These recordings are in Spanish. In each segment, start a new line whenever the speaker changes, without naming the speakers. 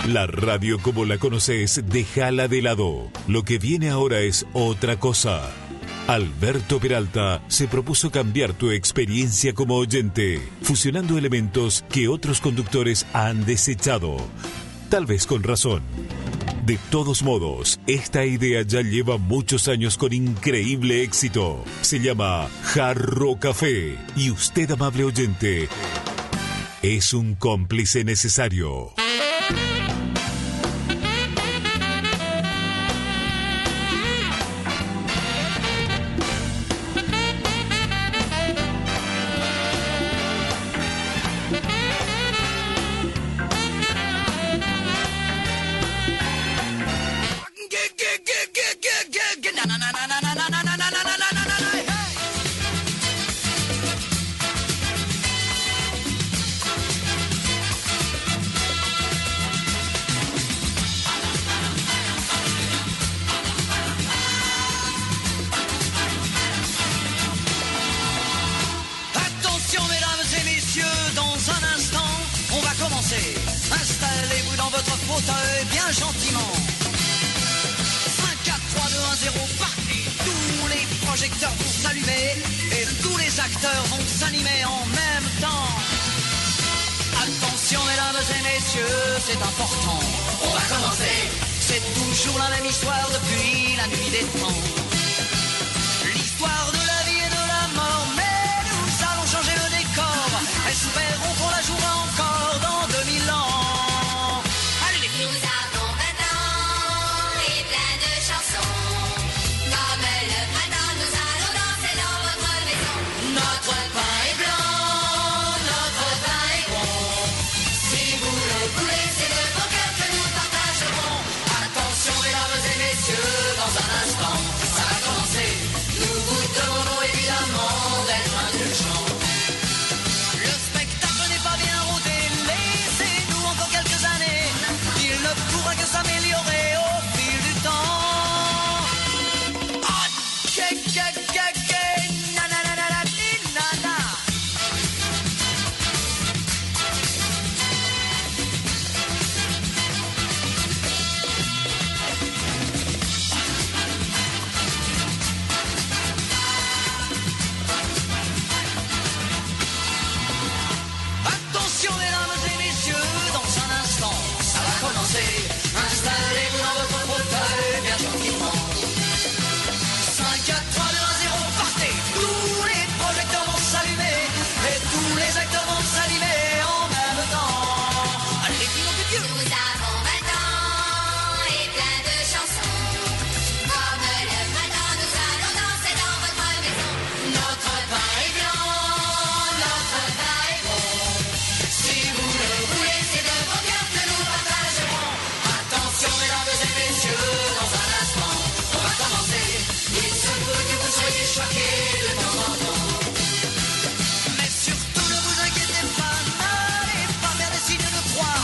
La radio como la conoces, déjala de lado. Lo que viene ahora es otra cosa. Alberto Peralta se propuso cambiar tu experiencia como oyente, fusionando elementos que otros conductores han desechado, tal vez con razón. De todos modos, esta idea ya lleva muchos años con increíble éxito. Se llama Jarro Café y usted, amable oyente, es un cómplice necesario.
Installez-vous dans votre fauteuil bien gentiment. 5, 4, 3, 2, 1, 0, partez. Tous les projecteurs vont s'allumer et tous les acteurs vont s'animer en même temps. Attention mesdames et messieurs, c'est important. On va commencer. C'est toujours la même histoire depuis la nuit des temps. L'histoire de la vie et de la mort, mais nous allons changer le décor. Espérons qu'on la jouera encore dans 2000 ans.
Nous avons 20 ans et plein de chansons. Comme le printemps, nous allons danser dans votre maison.
Notre pain est blanc, notre pain est bon.
Si vous le voulez, c'est de bon cœur que nous partagerons.
Attention mesdames et messieurs, dans un instant, ça va commencer. Nous vous demandons évidemment d'être indulgents. Le spectacle n'est pas bien rodé, laissez-nous encore quelques années. Il ne pourra que s'améliorer au fil du temps. Ah, na na na na na na na. Attention mesdames et messieurs, dans un instant, ça va commencer. Installez-vous dans votre fauteuil bien gentiment. 5, 4, 3, 2, 1, 0, partez. Tous les projecteurs vont s'allumer et tous les acteurs vont s'animer en même temps. Allez les filles, de Dieu.
Nous avons 20 ans et plein de chansons. Comme le printemps, nous allons danser dans votre maison.
Notre pain est blanc, notre pain est bon. Si vous le voulez,
C'est de bon cœur que nous partagerons.
attention mesdames et messieurs, dans un instant, on va commencer. Il se peut que vous soyez choqués de temps en temps. Mais surtout ne vous inquiétez pas, n'allez pas faire des signes de croix.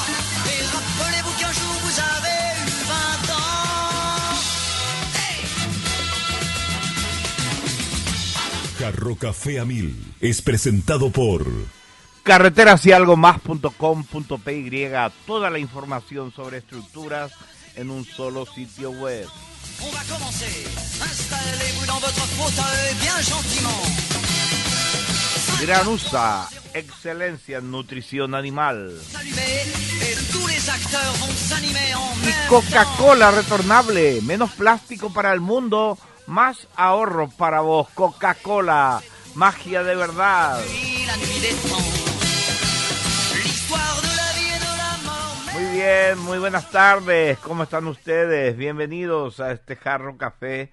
Et rappelez-vous qu'un jour vous avez eu 20 ans. Hey!
Jarro Café a 1000 es presentado por
Carreteras y algo más.com.py, toda la información sobre estructuras en un solo sitio web.
On va commencer. Installez-vous dans votre fauteuil bien gentiment.
Granusa, excelencia en nutrición animal.
S'allumer et tous les acteurs vont s'animer en
Y
même
Coca-Cola retornable, menos plástico para el mundo, más ahorro para vos. Coca-Cola, magia de verdad.
temps. La nuit des temps. L'histoire de la vie et de la mort.
Muy bien, muy buenas tardes. ¿Cómo están ustedes? Bienvenidos a este Jarro Café.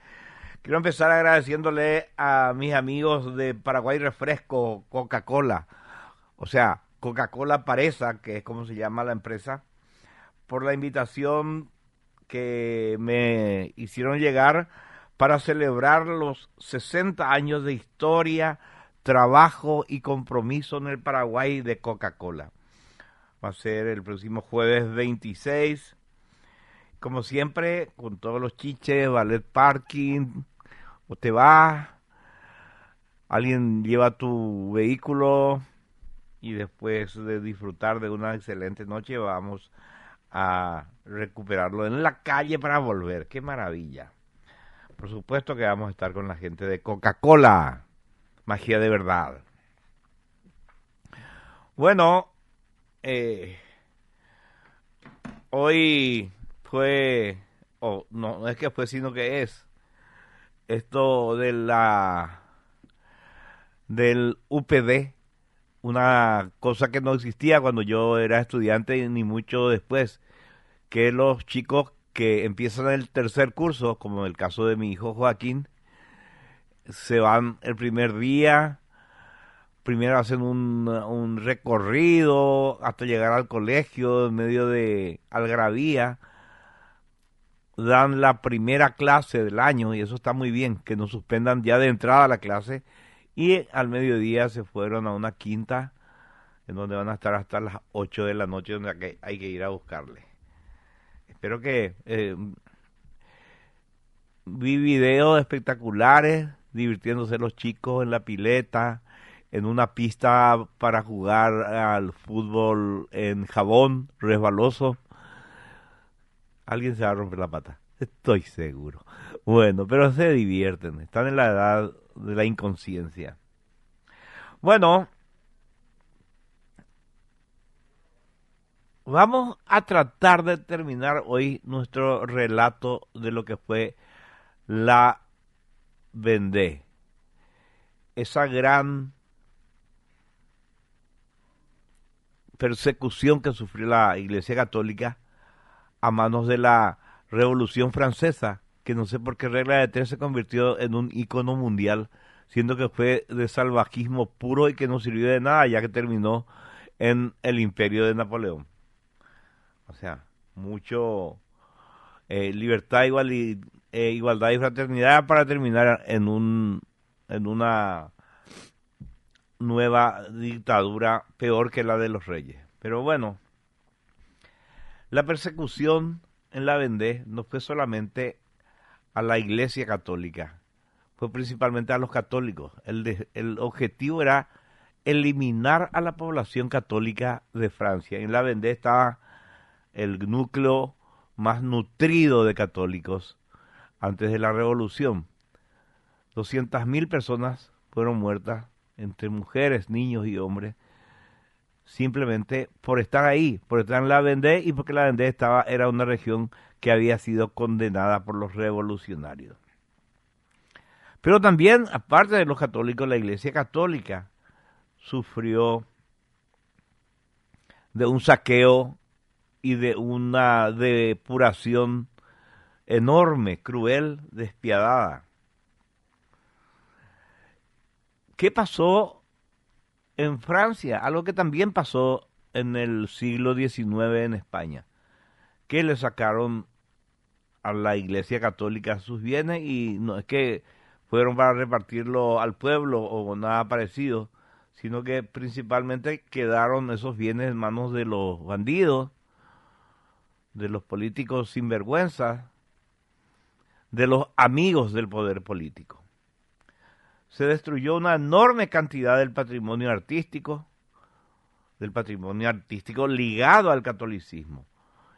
Quiero empezar agradeciéndole a mis amigos de Paraguay Refresco, Coca-Cola. O sea, Coca-Cola Paresa, que es como se llama la empresa, por la invitación que me hicieron llegar para celebrar los 60 años de historia, trabajo y compromiso en el Paraguay de Coca-Cola. Va a ser el próximo jueves 26. Como siempre, con todos los chiches, ballet parking, o te vas, alguien lleva tu vehículo y después de disfrutar de una excelente noche vamos a recuperarlo en la calle para volver. ¡Qué maravilla! Por supuesto que vamos a estar con la gente de Coca-Cola. Magia de verdad. Bueno, hoy fue, no es que fue, sino que es, esto del UPD, una cosa que no existía cuando yo era estudiante ni mucho después, que los chicos que empiezan el tercer curso, como en el caso de mi hijo Joaquín, se van el primer día, primero hacen un recorrido hasta llegar al colegio en medio de algarabía, dan la primera clase del año y eso está muy bien, que no suspendan ya de entrada la clase, y al mediodía se fueron a una quinta en donde van a estar hasta las 8 de la noche, donde hay que ir a buscarle. Espero que vi videos espectaculares divirtiéndose los chicos en la pileta, en una pista para jugar al fútbol en jabón resbaloso. Alguien se va a romper la pata, estoy seguro. Bueno, pero se divierten, están en la edad de la inconsciencia. Bueno, vamos a tratar de terminar hoy nuestro relato de lo que fue la Vendée, esa gran persecución que sufrió la Iglesia Católica a manos de la Revolución Francesa, que no sé por qué regla de tres se convirtió en un ícono mundial, siendo que fue de salvajismo puro y que no sirvió de nada, ya que terminó en el imperio de Napoleón. O sea, mucho libertad, igualdad y fraternidad para terminar en una nueva dictadura peor que la de los reyes. Pero bueno, la persecución en la Vendée no fue solamente a la Iglesia Católica, fue principalmente a los católicos. El objetivo era eliminar a la población católica de Francia. En la Vendée estaba el núcleo más nutrido de católicos antes de la Revolución. 200.000 personas fueron muertas, entre mujeres, niños y hombres, simplemente por estar ahí, por estar en la Vendée y porque la Vendée era una región que había sido condenada por los revolucionarios. Pero también, aparte de los católicos, la Iglesia Católica sufrió de un saqueo y de una depuración enorme, cruel, despiadada. ¿Qué pasó en Francia? Algo que también pasó en el siglo XIX en España, que le sacaron a la Iglesia Católica sus bienes, y no es que fueron para repartirlo al pueblo o nada parecido, sino que principalmente quedaron esos bienes en manos de los bandidos, de los políticos sinvergüenzas, de los amigos del poder político. Se destruyó una enorme cantidad del patrimonio artístico ligado al catolicismo.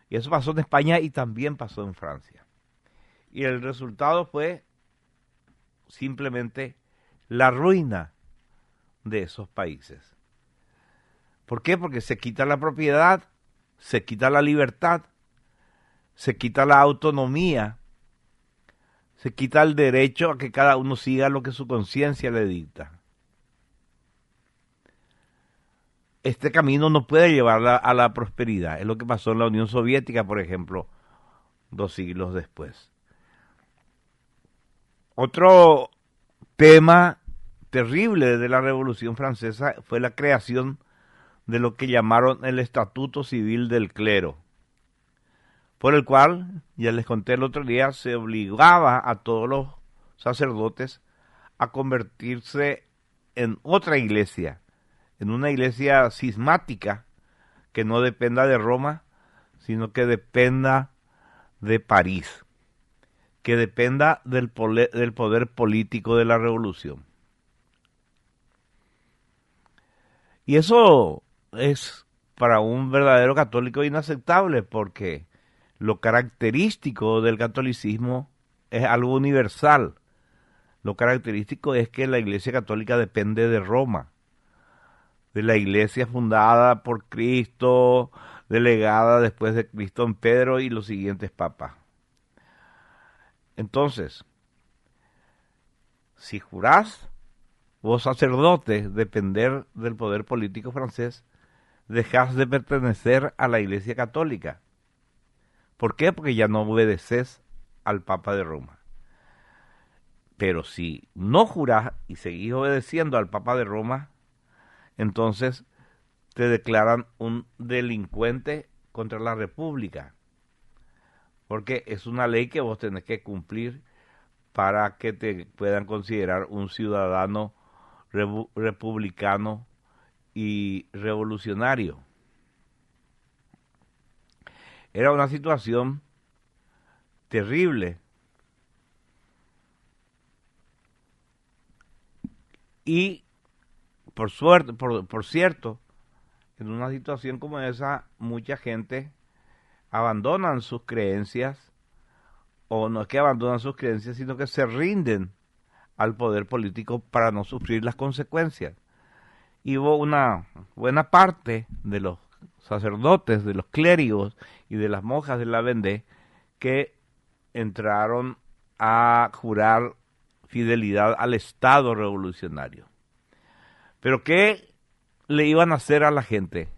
Y eso pasó en España y también pasó en Francia. Y el resultado fue simplemente la ruina de esos países. ¿Por qué? Porque se quita la propiedad, se quita la libertad, se quita la autonomía, se quita el derecho a que cada uno siga lo que su conciencia le dicta. Este camino no puede llevar a la prosperidad. Es lo que pasó en la Unión Soviética, por ejemplo, 2 siglos después. Otro tema terrible de la Revolución Francesa fue la creación de lo que llamaron el Estatuto Civil del Clero, por el cual, ya les conté el otro día, se obligaba a todos los sacerdotes a convertirse en otra iglesia, en una iglesia cismática que no dependa de Roma, sino que dependa de París, que dependa del poder político de la revolución. Y eso es para un verdadero católico inaceptable, porque lo característico del catolicismo es algo universal. Lo característico es que la Iglesia Católica depende de Roma, de la Iglesia fundada por Cristo, delegada después de Cristo en Pedro y los siguientes papas. Entonces, si jurás, vos sacerdote, depender del poder político francés, dejás de pertenecer a la Iglesia Católica. ¿Por qué? Porque ya no obedeces al Papa de Roma. Pero si no jurás y seguís obedeciendo al Papa de Roma, entonces te declaran un delincuente contra la República. Porque es una ley que vos tenés que cumplir para que te puedan considerar un ciudadano republicano y revolucionario. Era una situación terrible. Y por suerte, por cierto, en una situación como esa, mucha gente abandonan sus creencias, o no es que abandonan sus creencias, sino que se rinden al poder político para no sufrir las consecuencias. Y hubo una buena parte de los sacerdotes, de los clérigos y de las monjas de la Vendée que entraron a jurar fidelidad al Estado revolucionario. Pero ¿qué le iban a hacer a la gente?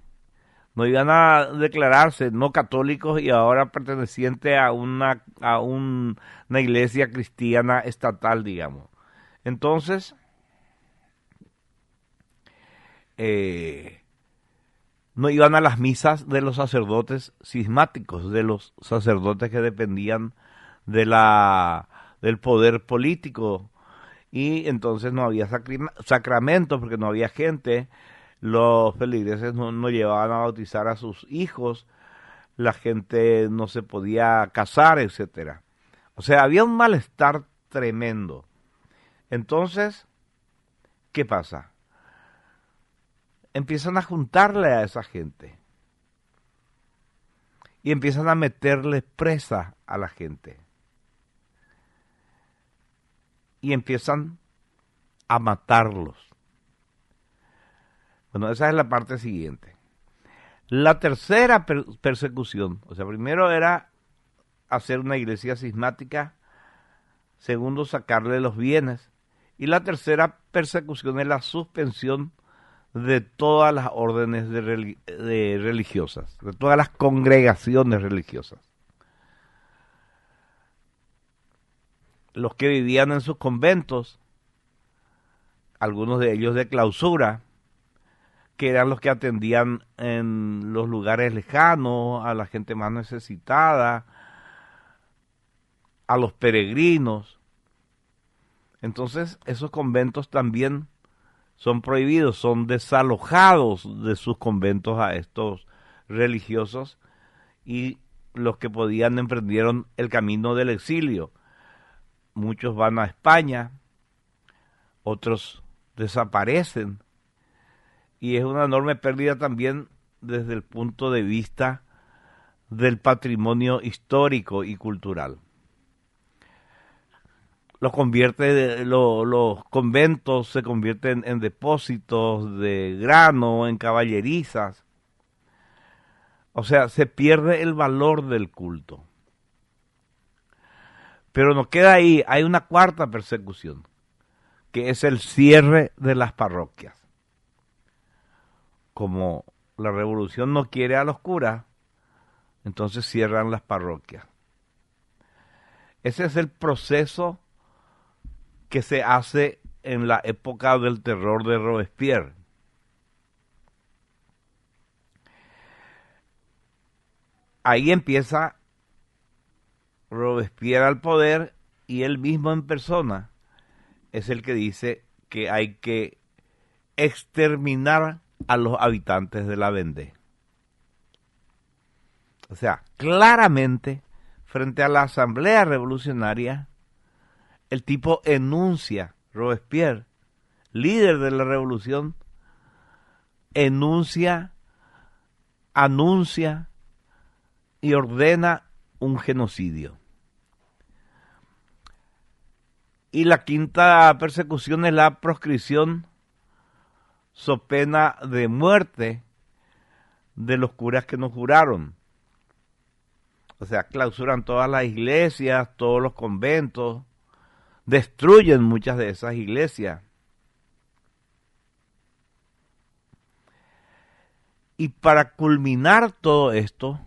No iban a declararse no católicos y ahora pertenecientes a una iglesia cristiana estatal, digamos. Entonces, no iban a las misas de los sacerdotes cismáticos, de los sacerdotes que dependían de del poder político, y entonces no había sacramentos porque no había gente. Los feligreses no llevaban a bautizar a sus hijos, la gente no se podía casar, etcétera. O sea, había un malestar tremendo. Entonces, ¿qué pasa? Empiezan a juntarle a esa gente y empiezan a meterle presa a la gente y empiezan a matarlos. Bueno, esa es la parte siguiente. La tercera persecución, o sea, primero era hacer una iglesia cismática, segundo sacarle los bienes, y la tercera persecución es la suspensión de todas las órdenes de religiosas, de todas las congregaciones religiosas. Los que vivían en sus conventos, algunos de ellos de clausura, que eran los que atendían en los lugares lejanos, a la gente más necesitada, a los peregrinos. Entonces, esos conventos también son prohibidos, son desalojados de sus conventos a estos religiosos, y los que podían emprendieron el camino del exilio. Muchos van a España, otros desaparecen, y es una enorme pérdida también desde el punto de vista del patrimonio histórico y cultural. Los conventos se convierten en depósitos de grano, en caballerizas. O sea, se pierde el valor del culto. Pero no queda ahí, hay una cuarta persecución, que es el cierre de las parroquias. Como la revolución no quiere a los curas, entonces cierran las parroquias. Ese es el proceso que se hace en la época del terror de Robespierre. Ahí empieza Robespierre al poder, y él mismo en persona es el que dice que hay que exterminar a los habitantes de la Vendée. O sea, claramente, frente a la Asamblea Revolucionaria, el tipo enuncia, Robespierre, líder de la revolución, enuncia anuncia y ordena un genocidio. Y la quinta persecución es la proscripción so pena de muerte de los curas que no juraron. O sea, clausuran todas las iglesias, todos los conventos, destruyen muchas de esas iglesias. Y para culminar todo esto,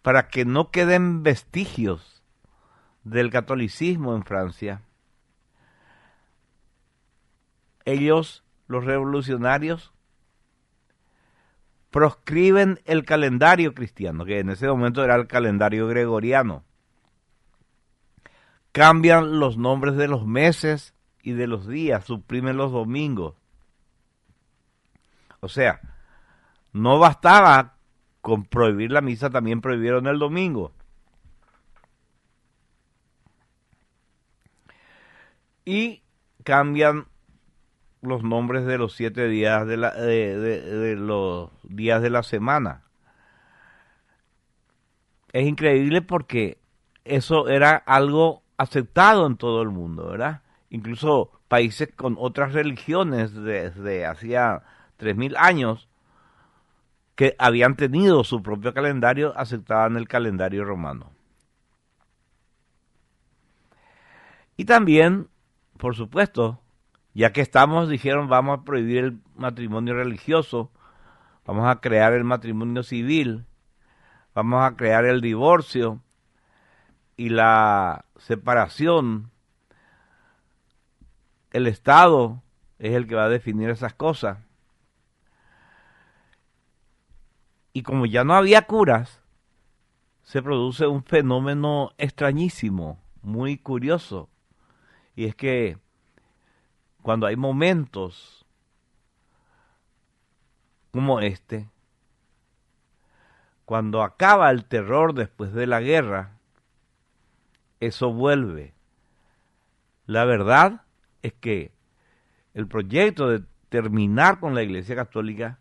para que no queden vestigios del catolicismo en Francia, ellos, los revolucionarios, proscriben el calendario cristiano, que en ese momento era el calendario gregoriano. Cambian los nombres de los meses y de los días, suprimen los domingos. O sea, no bastaba con prohibir la misa, también prohibieron el domingo. Y cambian los nombres de los 7 días de los días de la semana. Es increíble porque eso era algo aceptado en todo el mundo, ¿verdad? Incluso países con otras religiones desde hacía 3000 años que habían tenido su propio calendario, aceptaban el calendario romano. Y también, por supuesto, ya que dijeron, vamos a prohibir el matrimonio religioso, vamos a crear el matrimonio civil, vamos a crear el divorcio y la separación. El Estado es el que va a definir esas cosas. Y como ya no había curas, se produce un fenómeno extrañísimo, muy curioso. Y es que cuando hay momentos como este, cuando acaba el terror después de la guerra, eso vuelve. La verdad es que el proyecto de terminar con la Iglesia Católica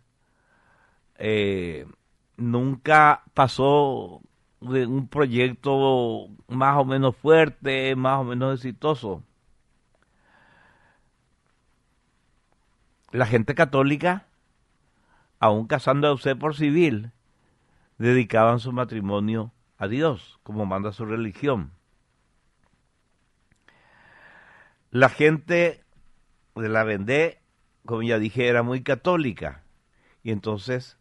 nunca pasó de un proyecto más o menos fuerte, más o menos exitoso. La gente católica, aun casándose por civil, dedicaban su matrimonio a Dios, como manda su religión. La gente de la Vendée, como ya dije, era muy católica, y entonces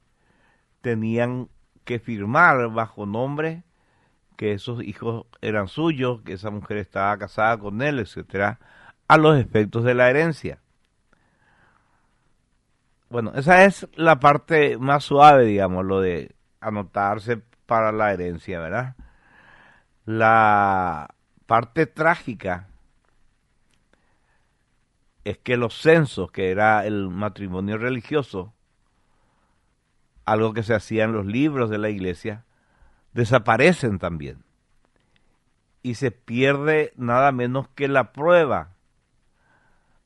tenían que firmar bajo nombre que esos hijos eran suyos, que esa mujer estaba casada con él, etcétera, a los efectos de la herencia. Bueno, esa es la parte más suave, digamos, lo de anotarse para la herencia, ¿verdad? La parte trágica es que los censos, que era el matrimonio religioso, algo que se hacía en los libros de la iglesia, desaparecen también. Y se pierde nada menos que la prueba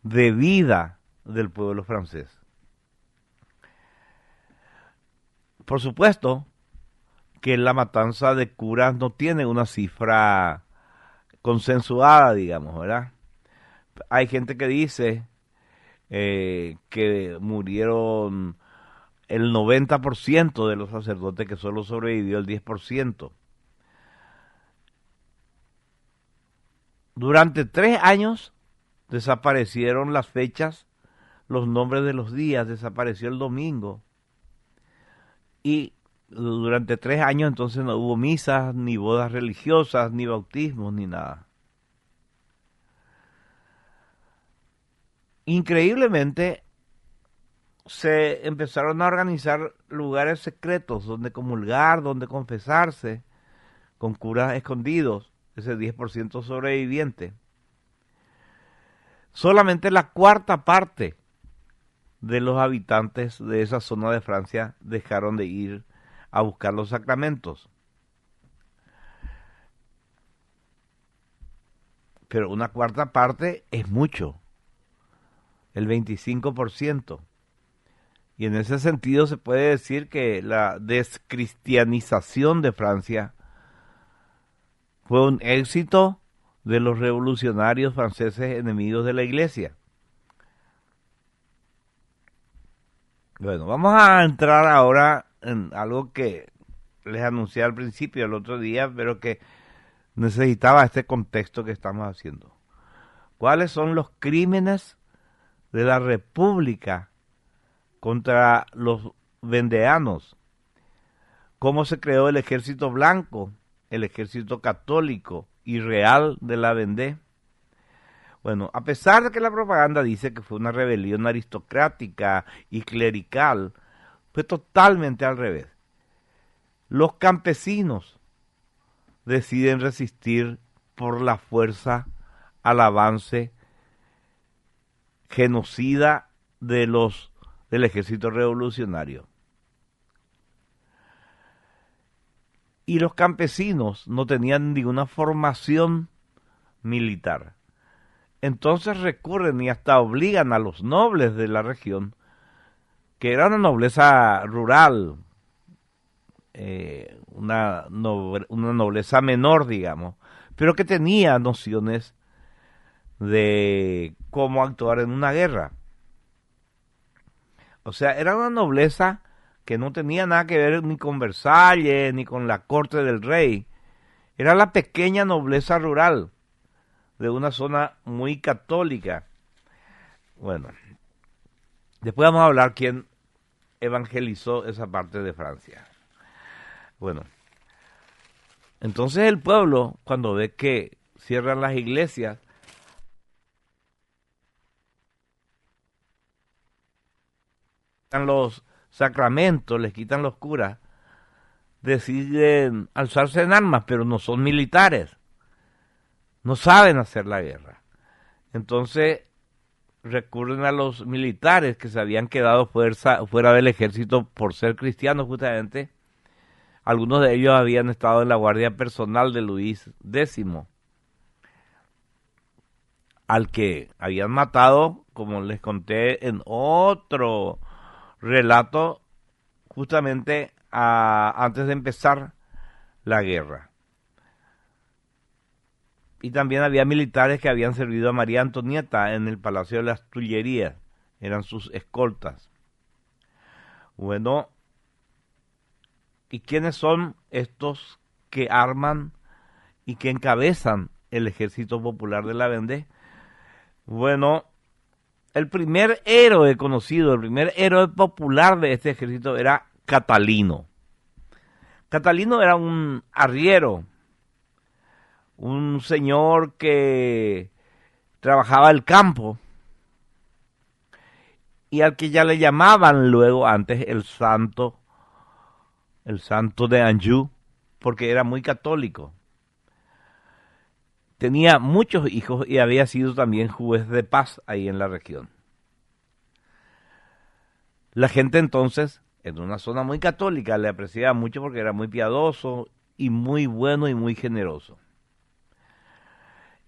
de vida del pueblo francés. Por supuesto que la matanza de curas no tiene una cifra consensuada, digamos, ¿verdad? Hay gente que dice que murieron el 90% de los sacerdotes, que solo sobrevivió el 10%. Durante 3 años desaparecieron las fechas, los nombres de los días, desapareció el domingo. Y durante 3 años entonces no hubo misas, ni bodas religiosas, ni bautismos, ni nada. Increíblemente, se empezaron a organizar lugares secretos donde comulgar, donde confesarse, con curas escondidos, ese 10% sobreviviente. Solamente la cuarta parte de los habitantes de esa zona de Francia dejaron de ir a buscar los sacramentos. Pero una cuarta parte es mucho, el 25%. Y en ese sentido se puede decir que la descristianización de Francia fue un éxito de los revolucionarios franceses enemigos de la Iglesia. Bueno, vamos a entrar ahora en algo que les anuncié al principio el otro día, pero que necesitaba este contexto que estamos haciendo. ¿Cuáles son los crímenes de la República contra los vendeanos? ¿Cómo se creó el ejército blanco, el ejército católico y real de la Vendée? Bueno, a pesar de que la propaganda dice que fue una rebelión aristocrática y clerical, fue totalmente al revés. Los campesinos deciden resistir por la fuerza al avance genocida del ejército revolucionario. Y los campesinos no tenían ninguna formación militar. Entonces recurren y hasta obligan a los nobles de la región, que era una nobleza rural, una nobleza menor, digamos, pero que tenía nociones de cómo actuar en una guerra. O sea, era una nobleza que no tenía nada que ver ni con Versalles, ni con la corte del rey. Era la pequeña nobleza rural de una zona muy católica. Bueno, después vamos a hablar quién evangelizó esa parte de Francia. Bueno, entonces el pueblo, cuando ve que cierran las iglesias, quitan los sacramentos, les quitan los curas, deciden alzarse en armas, pero no son militares, no saben hacer la guerra. Entonces recurren a los militares que se habían quedado fuera del ejército por ser cristianos justamente. Algunos de ellos habían estado en la guardia personal de Luis X, al que habían matado, como les conté en otro relato, justamente antes de empezar la guerra. Y también había militares que habían servido a María Antonieta en el Palacio de las Tullerías, eran sus escoltas. Bueno, ¿y quiénes son estos que arman y que encabezan el Ejército Popular de la Vendée? Bueno, el primer héroe conocido, el primer héroe popular de este ejército era Catalino. Catalino era un arriero, un señor que trabajaba el campo y al que ya le llamaban luego antes el santo de Anjou, porque era muy católico. Tenía muchos hijos y había sido también juez de paz ahí en la región. La gente entonces, en una zona muy católica, le apreciaba mucho porque era muy piadoso y muy bueno y muy generoso.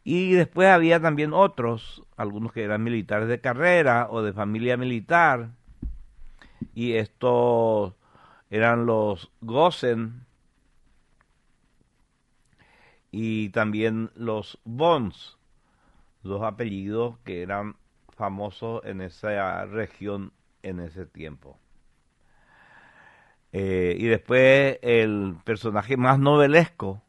Y después había también otros, algunos que eran militares de carrera o de familia militar, y estos eran los Gossen y también los Bons, dos apellidos que eran famosos en esa región en ese tiempo. Y después el personaje más novelesco,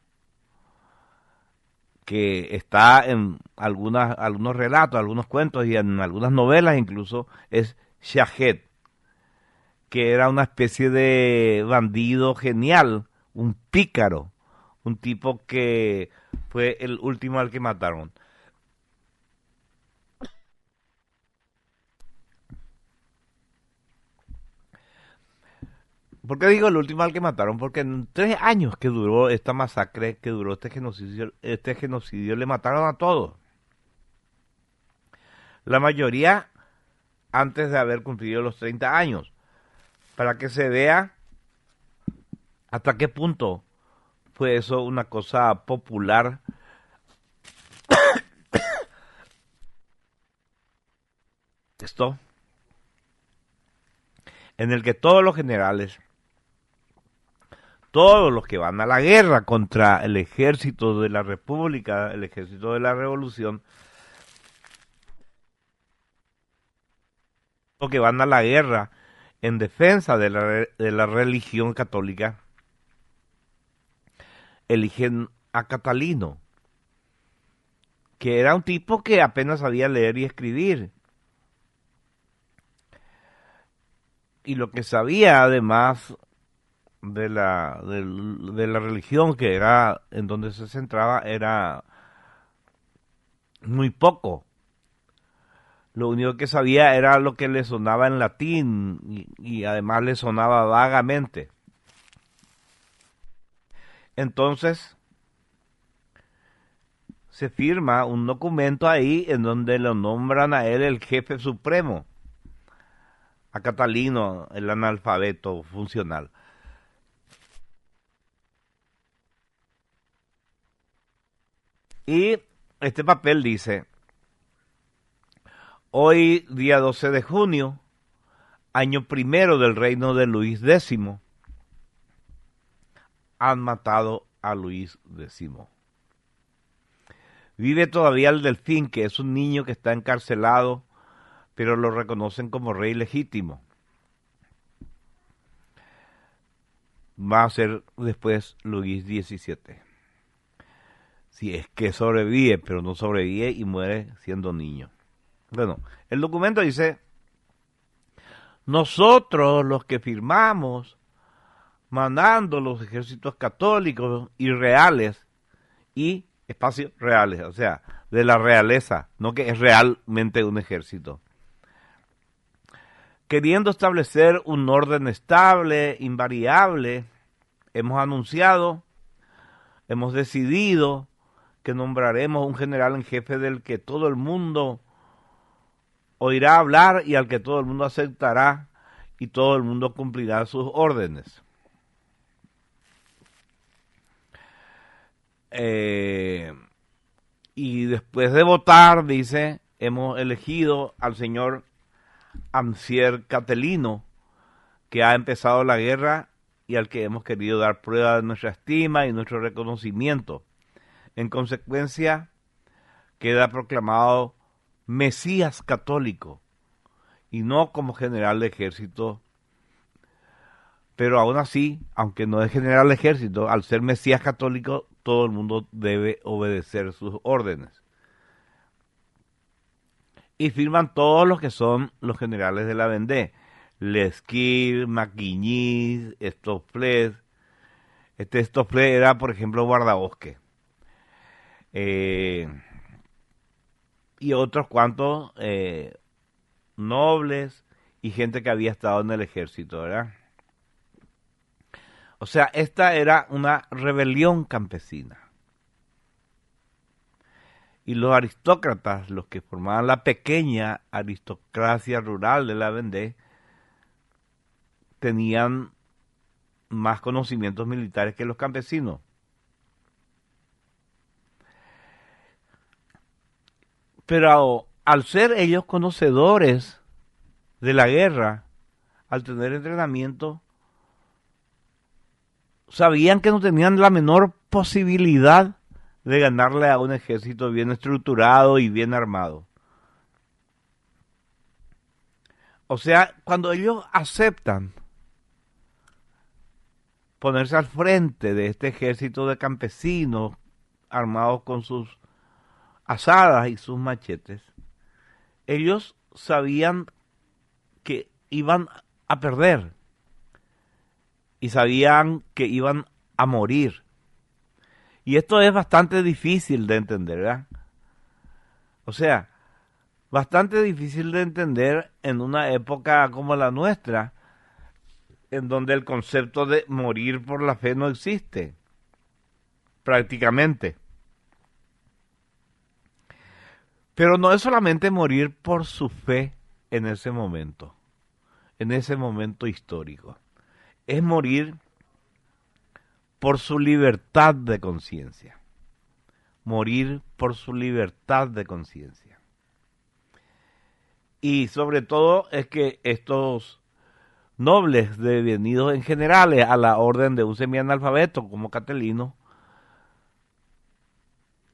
que está en algunos relatos, algunos cuentos y en algunas novelas incluso, es Shahed, que era una especie de bandido genial, un pícaro, un tipo que fue el último al que mataron. ¿Por qué digo el último al que mataron? Porque en 3 años que duró esta masacre, que duró este genocidio le mataron a todos. La mayoría antes de haber cumplido los 30 años. Para que se vea hasta qué punto fue eso una cosa popular. Esto. en el que todos los generales, todos los que van a la guerra contra el ejército de la República, el ejército de la Revolución, los que van a la guerra en defensa de la religión católica, eligen a Catalino, que era un tipo que apenas sabía leer y escribir. Y lo que sabía, además de la religión que era en donde se centraba, era muy poco. Lo único que sabía era lo que le sonaba en latín y además le sonaba vagamente. Entonces se firma un documento ahí en donde lo nombran a él el jefe supremo, a Catalino, el analfabeto funcional. Y este papel dice: hoy, día 12 de junio, año primero del reino de Luis X, han matado a Luis X. Vive todavía el Delfín, que es un niño que está encarcelado, pero lo reconocen como rey legítimo. Va a ser después Luis XVII. Si es que sobrevive, pero no sobrevive y muere siendo niño. Bueno, el documento dice: nosotros los que firmamos mandando los ejércitos católicos y reales y espacios reales, o sea, de la realeza, no que es realmente un ejército, queriendo establecer un orden estable, invariable, hemos anunciado, hemos decidido que nombraremos un general en jefe del que todo el mundo oirá hablar y al que todo el mundo aceptará y todo el mundo cumplirá sus órdenes. Y después de votar, dice, hemos elegido al señor Amsier Catelino, que ha empezado la guerra y al que hemos querido dar prueba de nuestra estima y nuestro reconocimiento. En consecuencia, queda proclamado Mesías católico, y no como general de ejército, pero aún así, aunque no es general de ejército, al ser Mesías católico, todo el mundo debe obedecer sus órdenes. Y firman todos los que son los generales de la Vendée: Lesquire, Maquigny, Stofflet. Este Stofflet era, por ejemplo, guardabosque. Y otros cuantos nobles y gente que había estado en el ejército, ¿verdad? O sea, esta era una rebelión campesina. Y los aristócratas, los que formaban la pequeña aristocracia rural de la Vendée, tenían más conocimientos militares que los campesinos. Pero al ser ellos conocedores de la guerra, al tener entrenamiento, sabían que no tenían la menor posibilidad de ganarle a un ejército bien estructurado y bien armado. O sea, cuando ellos aceptan ponerse al frente de este ejército de campesinos armados con sus azadas y sus machetes, ellos sabían que iban a perder y sabían que iban a morir. Y esto es bastante difícil de entender, ¿verdad? O sea, bastante difícil de entender en una época como la nuestra, en donde el concepto de morir por la fe no existe, prácticamente. Pero no es solamente morir por su fe en ese momento histórico. Es morir por su libertad de conciencia. Morir por su libertad de conciencia. Y sobre todo es que estos nobles devenidos en generales a la orden de un semianalfabeto como Catelino,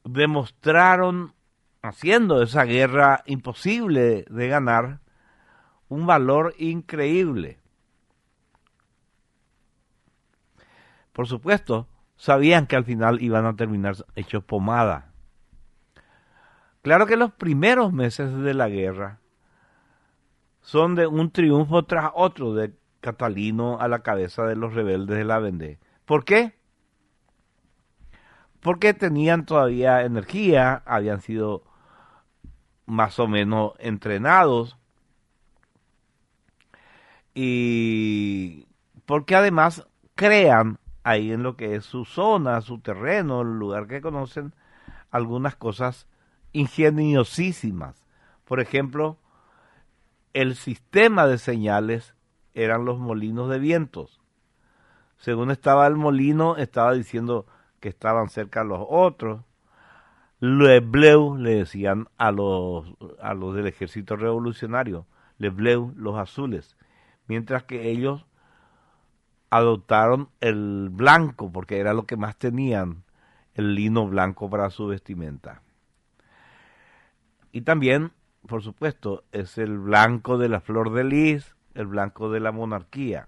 demostraron, haciendo esa guerra imposible de ganar, un valor increíble. Por supuesto, sabían que al final iban a terminar hechos pomada. Claro que los primeros meses de la guerra son de un triunfo tras otro de Catalino a la cabeza de los rebeldes de la Vendée. ¿Por qué? Porque tenían todavía energía, habían sido más o menos entrenados y porque además crean ahí en lo que es su zona, su terreno, el lugar que conocen, algunas cosas ingeniosísimas. Por ejemplo, el sistema de señales eran los molinos de vientos. Según estaba el molino, estaba diciendo que estaban cerca los otros. Le bleu le decían a los del ejército revolucionario, le bleu, los azules, mientras que ellos adoptaron el blanco, porque era lo que más tenían, el lino blanco para su vestimenta. Y también, por supuesto, es el blanco de la flor de lis, el blanco de la monarquía.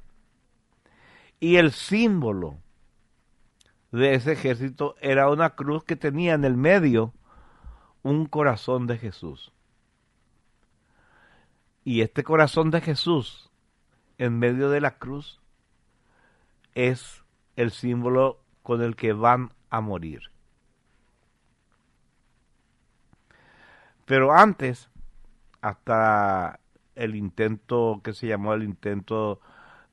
Y el símbolo de ese ejército era una cruz que tenía en el medio un corazón de Jesús. Y este corazón de Jesús en medio de la cruz es el símbolo con el que van a morir. Pero antes, hasta el intento que se llamó el intento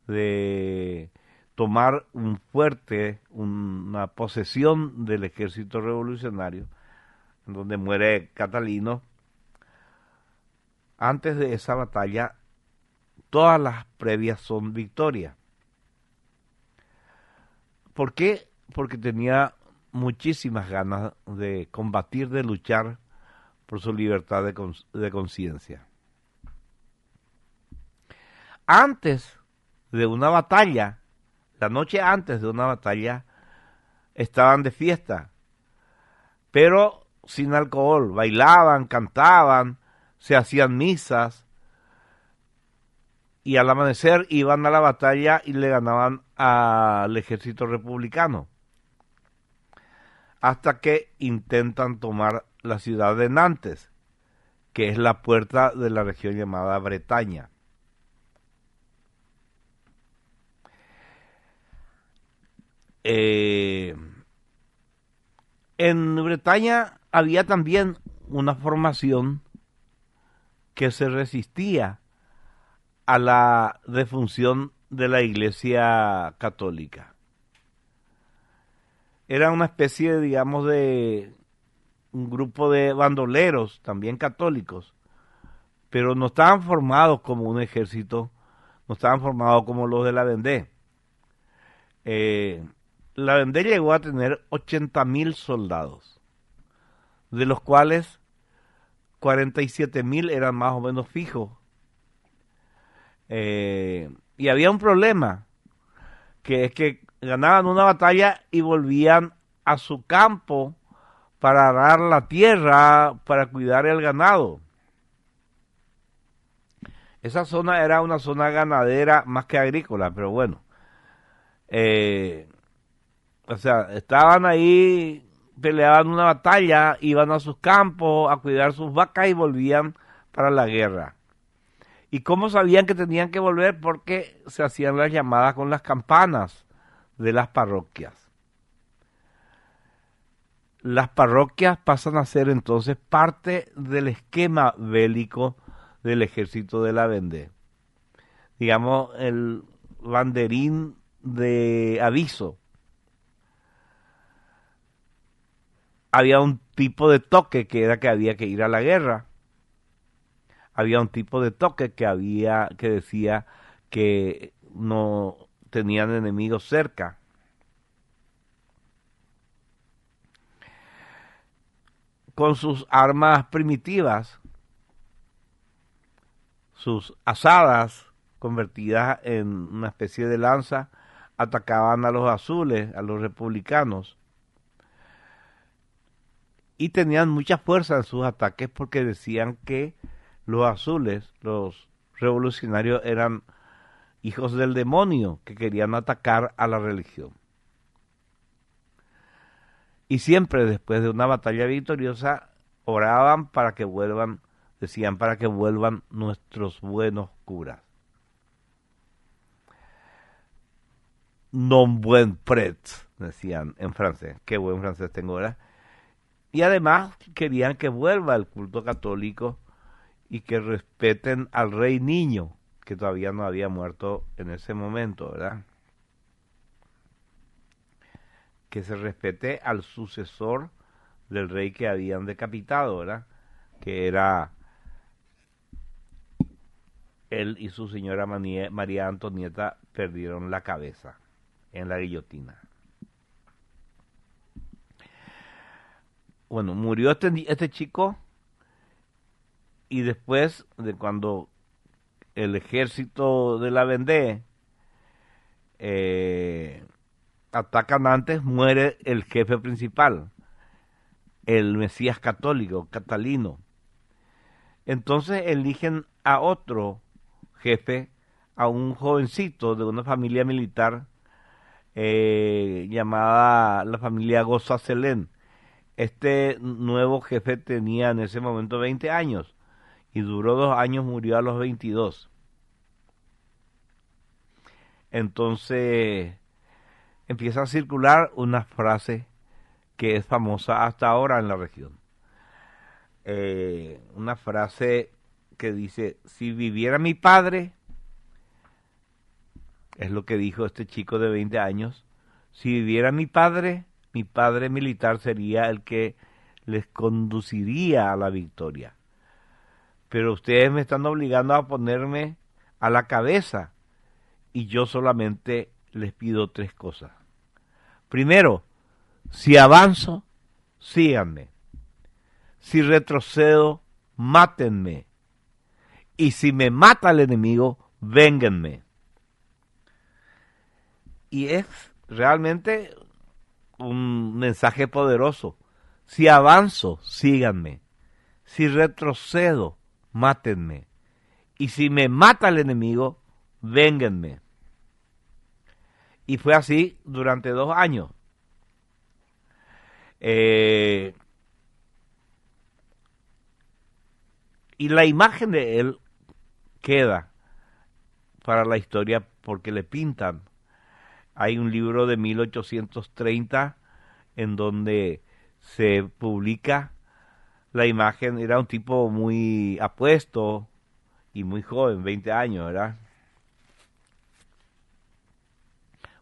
de tomar un fuerte, una posesión del ejército revolucionario, en donde muere Catalino, antes de esa batalla, todas las previas son victorias. ¿Por qué? Porque tenía muchísimas ganas de combatir, de luchar por su libertad de conciencia. Antes de una batalla, la noche antes de una batalla, estaban de fiesta, pero sin alcohol, bailaban, cantaban, se hacían misas, y al amanecer iban a la batalla y le ganaban al ejército republicano, hasta que intentan tomar la ciudad de Nantes, que es la puerta de la región llamada Bretaña. En Bretaña había también una formación que se resistía a la defunción de la Iglesia Católica. Era una especie, digamos, de un grupo de bandoleros, también católicos, pero no estaban formados como un ejército, no estaban formados como los de la Vendée. La Vendée llegó a tener 80.000 soldados, de los cuales 47.000 eran más o menos fijos. Y había un problema, que es que ganaban una batalla y volvían a su campo para arar la tierra, para cuidar el ganado. Esa zona era una zona ganadera más que agrícola, pero bueno. O sea, estaban ahí, peleaban una batalla, iban a sus campos a cuidar sus vacas y volvían para la guerra. ¿Y cómo sabían que tenían que volver? Porque se hacían las llamadas con las campanas de las parroquias. Las parroquias pasan a ser entonces parte del esquema bélico del ejército de la Vendée. Digamos, el banderín de aviso. Había un tipo de toque que era que había que ir a la guerra. Había un tipo de toque que decía que no tenían enemigos cerca. Con sus armas primitivas, sus azadas, convertidas en una especie de lanza, atacaban a los azules, a los republicanos, y tenían mucha fuerza en sus ataques porque decían que los azules, los revolucionarios, eran hijos del demonio que querían atacar a la religión. Y siempre después de una batalla victoriosa oraban para que vuelvan, decían, para que vuelvan nuestros buenos curas. Non buen pret, decían en francés. Qué buen francés tengo ahora. Y además querían que vuelva el culto católico y que respeten al rey niño, que todavía no había muerto en ese momento, ¿verdad? Que se respete al sucesor del rey que habían decapitado, ¿verdad? Que era él y su señora María Antonieta perdieron la cabeza en la guillotina. Bueno, murió este chico, y después de cuando el ejército de la Vendée atacan antes, muere el jefe principal, el Mesías católico, Catalino. Entonces eligen a otro jefe, a un jovencito de una familia militar llamada la familia Gozacelén. Este nuevo jefe tenía en ese momento 20 años y duró 2 años, murió a los 22. Entonces empieza a circular una frase que es famosa hasta ahora en la región. Una frase que dice: si viviera mi padre, es lo que dijo este chico de 20 años, si viviera mi padre militar sería el que les conduciría a la victoria. Pero ustedes me están obligando a ponerme a la cabeza y yo solamente les pido 3 cosas. Primero, si avanzo, síganme. Si retrocedo, mátenme. Y si me mata el enemigo, vénganme. Y es realmente un mensaje poderoso. Si avanzo, síganme. Si retrocedo, mátenme. Y si me mata el enemigo, vénganme. Y fue así durante 2 años. Y la imagen de él queda para la historia porque le pintan. Hay un libro de 1830 en donde se publica la imagen. Era un tipo muy apuesto y muy joven, 20 años, ¿verdad?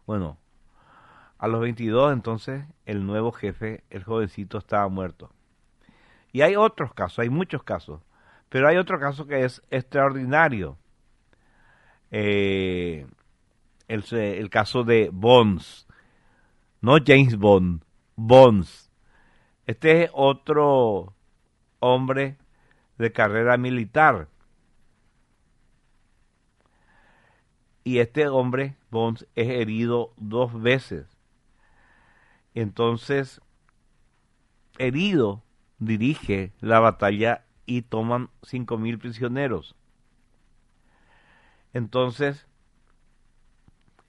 Bueno, a los 22 entonces el nuevo jefe, el jovencito, estaba muerto. Y hay otros casos, hay muchos casos, pero hay otro caso que es extraordinario. El caso de Bonds, no James Bond, Bonds. Este es otro hombre de carrera militar. Y este hombre, Bonds, es herido 2 veces. Entonces, herido, dirige la batalla y toman 5,000 prisioneros. Entonces,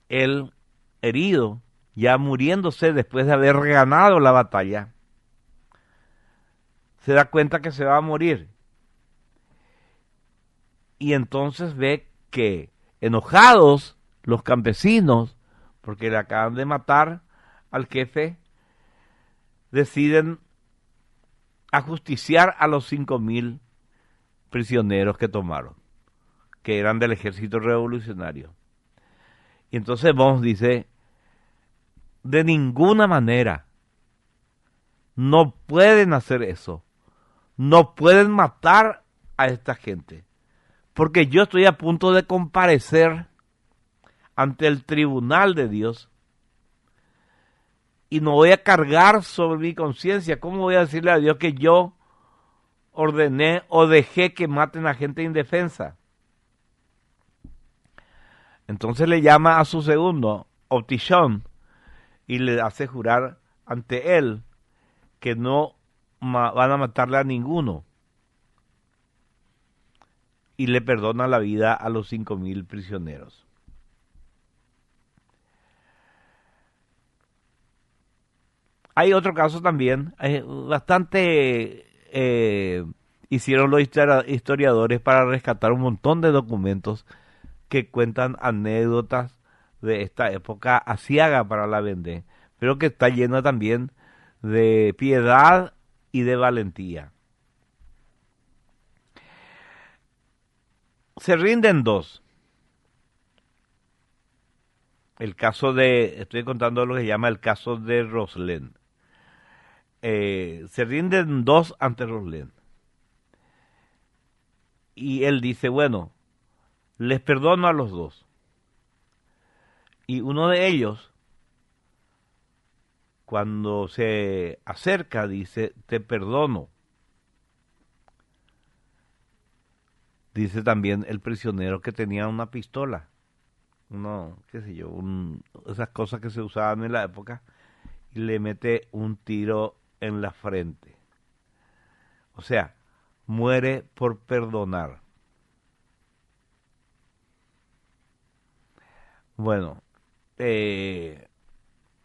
el herido, ya muriéndose después de haber ganado la batalla, se da cuenta que se va a morir. Y entonces ve que, enojados los campesinos, porque le acaban de matar al jefe, deciden ajusticiar a los 5,000 prisioneros que tomaron, que eran del ejército revolucionario. Y entonces Bonds dice: de ninguna manera, no pueden hacer eso, no pueden matar a esta gente, porque yo estoy a punto de comparecer ante el tribunal de Dios y no voy a cargar sobre mi conciencia. ¿Cómo voy a decirle a Dios que yo ordené o dejé que maten a gente indefensa? Entonces le llama a su segundo, Optichon, y le hace jurar ante él que no van a matarle a ninguno. Y le perdona la vida a los 5.000 prisioneros. Hay otro caso también, bastante hicieron los historiadores para rescatar un montón de documentos que cuentan anécdotas de esta época aciaga para la Vendée, pero que está llena también de piedad y de valentía. Se rinden dos. Estoy contando lo que se llama el caso de Roslin. Se rinden dos ante Roslin. Y él dice, bueno, les perdono a los dos. Y uno de ellos, cuando se acerca, dice, te perdono. Dice también el prisionero que tenía una pistola. Qué sé yo, esas cosas que se usaban en la época, y le mete un tiro en la frente. O sea, muere por perdonar. Bueno,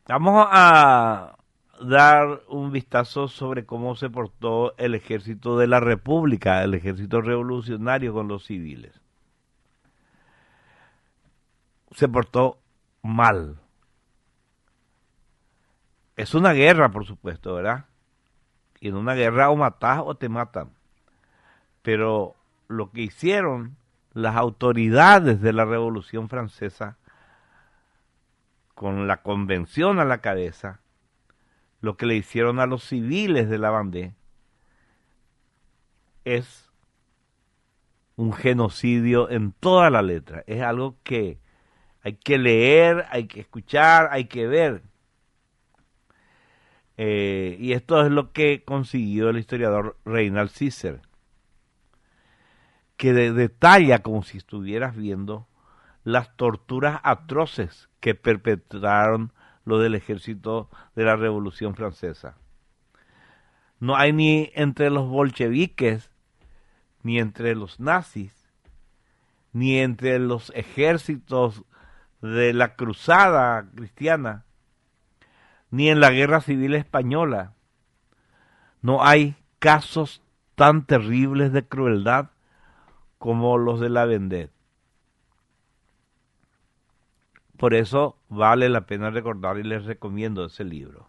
vamos a dar un vistazo sobre cómo se portó el ejército de la República, el ejército revolucionario con los civiles. Se portó mal. Es una guerra, por supuesto, ¿verdad? Y en una guerra o matás o te matan. Pero lo que hicieron las autoridades de la Revolución Francesa, con la Convención a la cabeza, lo que le hicieron a los civiles de la Vendée, es un genocidio en toda la letra. Es algo que hay que leer, hay que escuchar, hay que ver. Y esto es lo que consiguió el historiador Reynald Cisser, que detalla como si estuvieras viendo las torturas atroces que perpetraron los del ejército de la Revolución Francesa. No hay ni entre los bolcheviques, ni entre los nazis, ni entre los ejércitos de la cruzada cristiana, ni en la guerra civil española. No hay casos tan terribles de crueldad como los de la Vendée. Por eso vale la pena recordar y les recomiendo ese libro.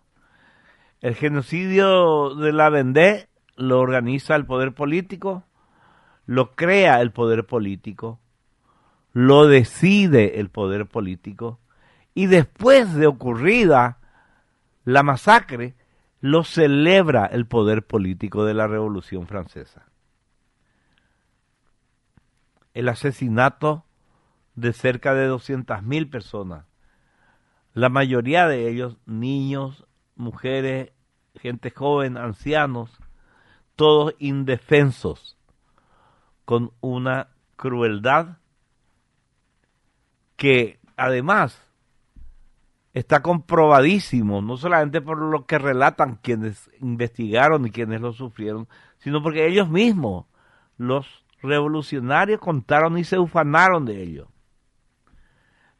El genocidio de la Vendée lo organiza el poder político, lo crea el poder político, lo decide el poder político, y después de ocurrida la masacre, lo celebra el poder político de la Revolución Francesa. El asesinato de cerca de 200.000 personas, la mayoría de ellos niños, mujeres, gente joven, ancianos, todos indefensos, con una crueldad que además está comprobadísimo, no solamente por lo que relatan quienes investigaron y quienes lo sufrieron, sino porque ellos mismos, los revolucionarios, contaron y se ufanaron de ello.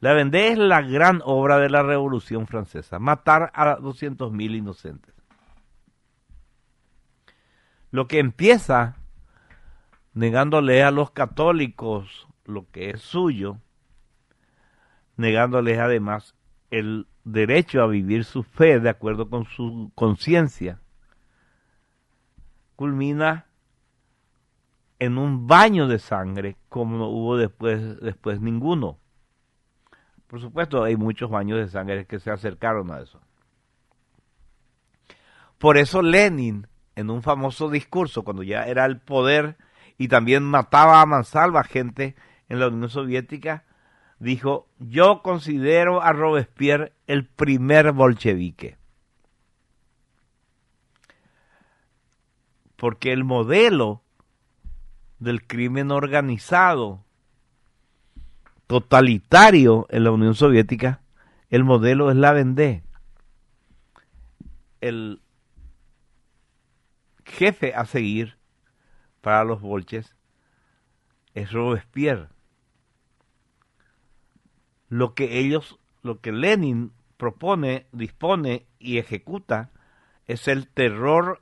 La Vendée es la gran obra de la Revolución Francesa, matar a 200.000 inocentes. Lo que empieza negándole a los católicos lo que es suyo, negándoles además el derecho a vivir su fe de acuerdo con su conciencia, culmina en un baño de sangre como no hubo después ninguno. Por supuesto, hay muchos baños de sangre que se acercaron a eso. Por eso Lenin, en un famoso discurso, cuando ya era el poder y también mataba a mansalva gente en la Unión Soviética, dijo, yo considero a Robespierre el primer bolchevique. Porque el modelo del crimen organizado totalitario en la Unión Soviética, el modelo es la Vendée. El jefe a seguir para los bolches es Robespierre. Lo que Lenin propone, dispone y ejecuta es el terror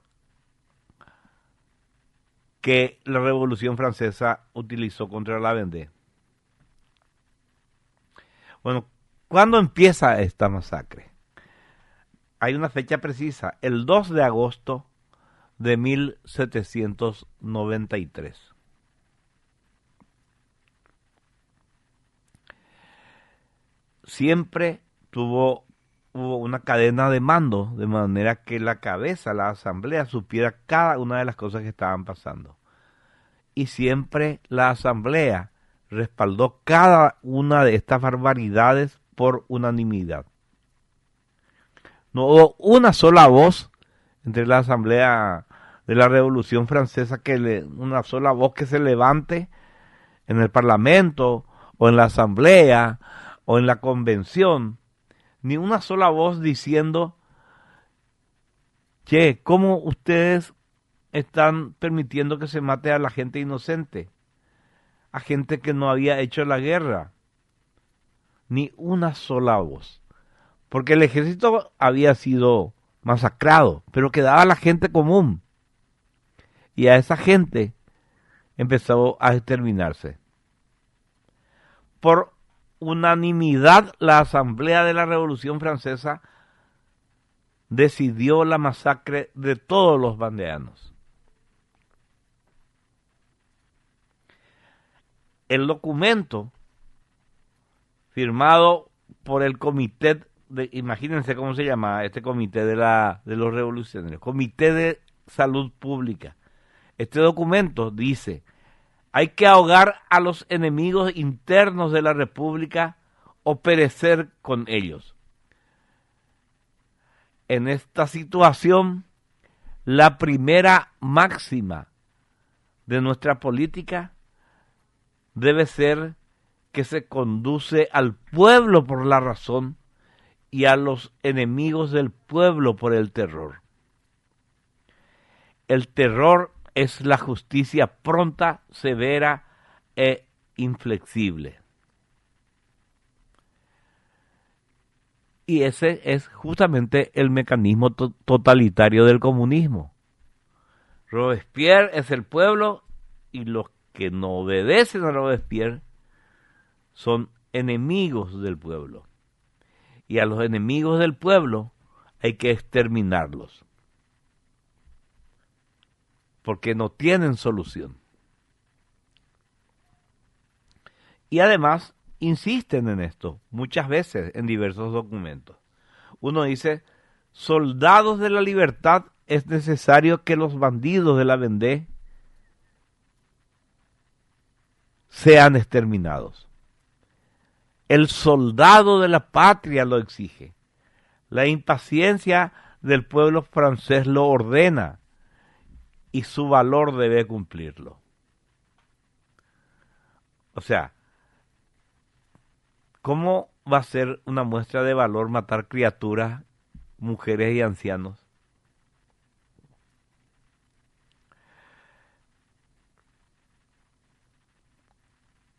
que la Revolución Francesa utilizó contra la Vendée. Bueno, ¿cuándo empieza esta masacre? Hay una fecha precisa, el 2 de agosto de 1793. Siempre hubo una cadena de mando, de manera que la cabeza, la asamblea, supiera cada una de las cosas que estaban pasando. Y siempre la asamblea respaldó cada una de estas barbaridades por unanimidad. No hubo una sola voz entre la asamblea de la Revolución Francesa, una sola voz que se levante en el Parlamento o en la asamblea o en la convención, ni una sola voz diciendo, che, ¿cómo ustedes están permitiendo que se mate a la gente inocente? A gente que no había hecho la guerra. Ni una sola voz. Porque el ejército había sido masacrado, pero quedaba la gente común. Y a esa gente empezó a exterminarse. Por unanimidad, la Asamblea de la Revolución Francesa decidió la masacre de todos los vandeanos. El documento firmado por el comité imagínense cómo se llama este comité de los revolucionarios, Comité de Salud Pública. Este documento dice: hay que ahogar a los enemigos internos de la República o perecer con ellos. En esta situación, la primera máxima de nuestra política debe ser que se conduce al pueblo por la razón y a los enemigos del pueblo por el terror. El terror es la justicia pronta, severa e inflexible. Y ese es justamente el mecanismo totalitario del comunismo. Robespierre es el pueblo y los que no obedecen a Robespierre son enemigos del pueblo. Y a los enemigos del pueblo hay que exterminarlos, porque no tienen solución. Y además insisten en esto muchas veces en diversos documentos. Uno dice: soldados de la libertad, es necesario que los bandidos de la Vendée sean exterminados. El soldado de la patria lo exige. La impaciencia del pueblo francés lo ordena y su valor debe cumplirlo. O sea, ¿cómo va a ser una muestra de valor matar criaturas, mujeres y ancianos?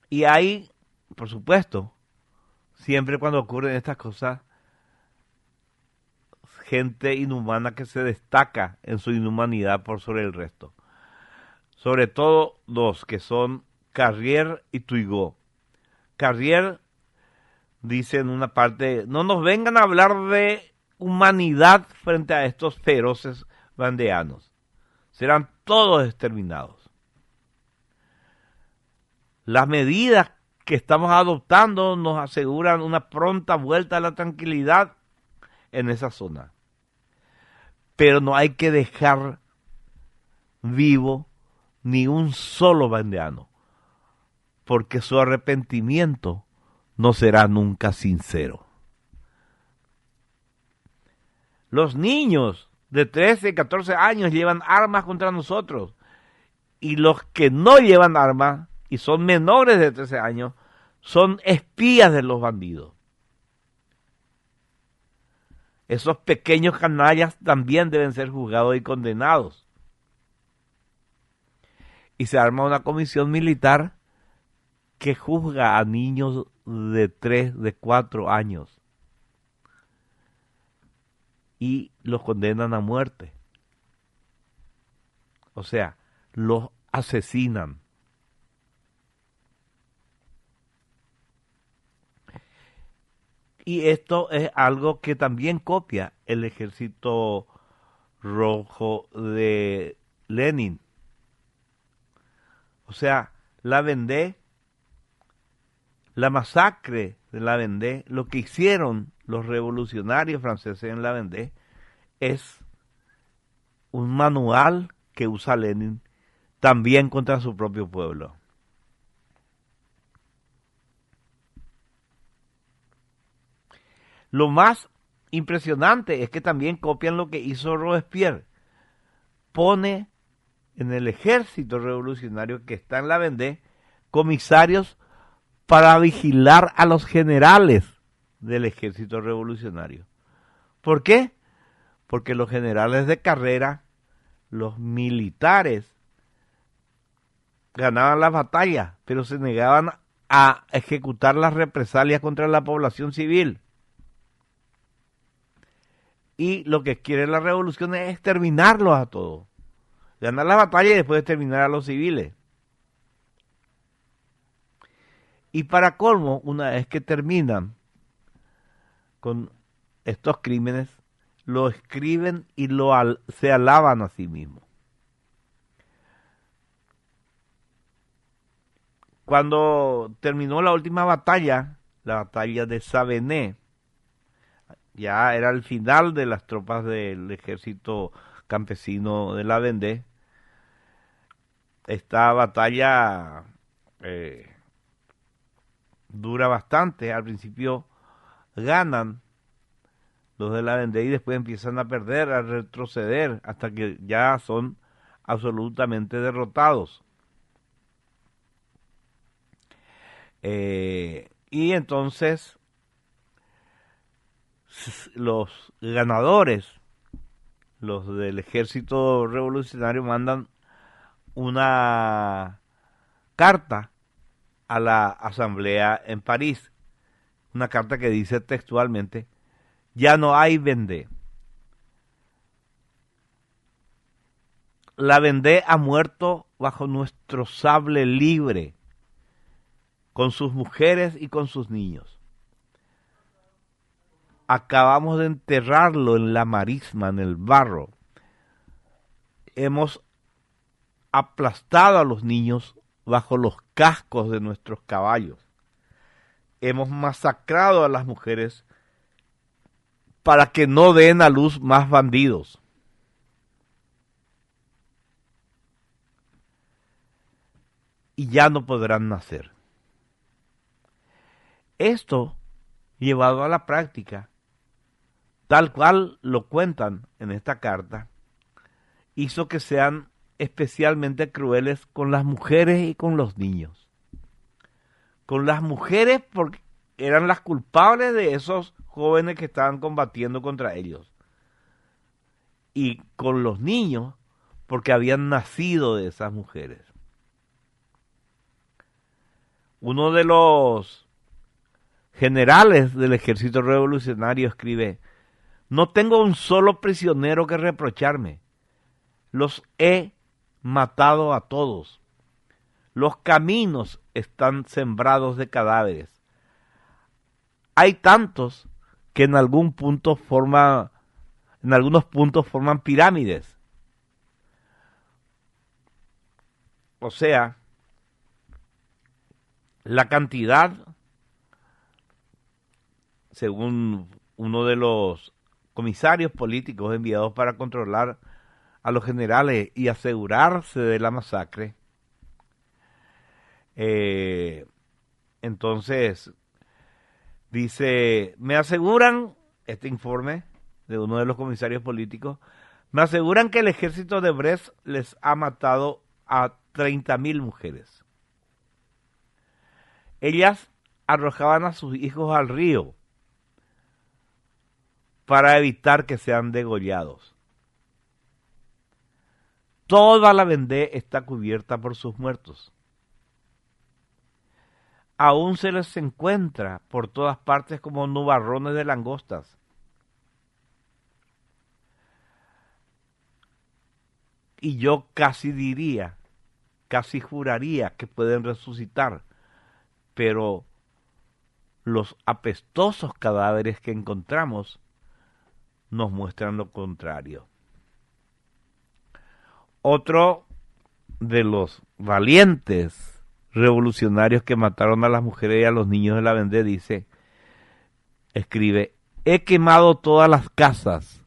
Y hay, por supuesto, siempre cuando ocurren estas cosas, gente inhumana que se destaca en su inhumanidad por sobre el resto. Sobre todo dos, que son Carrier y Tuygot. Carrier dice en una parte: no nos vengan a hablar de humanidad frente a estos feroces vandeanos. Serán todos exterminados. Las medidas que estamos adoptando nos aseguran una pronta vuelta a la tranquilidad en esa zona. Pero no hay que dejar vivo ni un solo vandeano, porque su arrepentimiento no será nunca sincero. Los niños de 13 y 14 años llevan armas contra nosotros, y los que no llevan armas y son menores de 13 años son espías de los bandidos. Esos pequeños canallas también deben ser juzgados y condenados. Y se arma una comisión militar que juzga a niños de 3, de 4 años. Y los condenan a muerte. O sea, los asesinan. Y esto es algo que también copia el Ejército Rojo de Lenin. O sea, la Vendée, la masacre de la Vendée, lo que hicieron los revolucionarios franceses en la Vendée es un manual que usa Lenin también contra su propio pueblo. Lo más impresionante es que también copian lo que hizo Robespierre. Pone en el ejército revolucionario que está en la Vendée comisarios para vigilar a los generales del ejército revolucionario. ¿Por qué? Porque los generales de carrera, los militares, ganaban las batallas, pero se negaban a ejecutar las represalias contra la población civil. Y lo que quiere la revolución es exterminarlos a todos. Ganar la batalla y después exterminar a los civiles. Y para colmo, una vez que terminan con estos crímenes, lo escriben y se alaban a sí mismos. Cuando terminó la última batalla, la batalla de Savenay, ya era el final de las tropas del ejército campesino de la Vendée. Esta batalla dura bastante. Al principio ganan los de la Vendée y después empiezan a perder, a retroceder, hasta que ya son absolutamente derrotados. Y entonces los ganadores, los del ejército revolucionario, mandan una carta a la asamblea en París, una carta que dice textualmente: ya no hay Vendée. La Vendée ha muerto bajo nuestro sable libre, con sus mujeres y con sus niños. Acabamos de enterrarlo en la marisma, en el barro. Hemos aplastado a los niños bajo los cascos de nuestros caballos. Hemos masacrado a las mujeres para que no den a luz más bandidos. Y ya no podrán nacer. Esto, llevado a la práctica, tal cual lo cuentan en esta carta, hizo que sean especialmente crueles con las mujeres y con los niños. Con las mujeres porque eran las culpables de esos jóvenes que estaban combatiendo contra ellos. Y con los niños porque habían nacido de esas mujeres. Uno de los generales del ejército revolucionario escribe: no tengo un solo prisionero que reprocharme. Los he matado a todos. Los caminos están sembrados de cadáveres. Hay tantos que en algunos puntos forman pirámides. O sea, la cantidad, según uno de los comisarios políticos enviados para controlar a los generales y asegurarse de la masacre, entonces dice, me aseguran, este informe de uno de los comisarios políticos, me aseguran que el ejército de Brest les ha matado a 30.000 mujeres. Ellas arrojaban a sus hijos al río para evitar que sean degollados. Toda la Vendée está cubierta por sus muertos. Aún se les encuentra por todas partes como nubarrones de langostas. Y yo casi diría, casi juraría que pueden resucitar, pero los apestosos cadáveres que encontramos nos muestran lo contrario. Otro de los valientes revolucionarios que mataron a las mujeres y a los niños de la Vendée escribe: he quemado todas las casas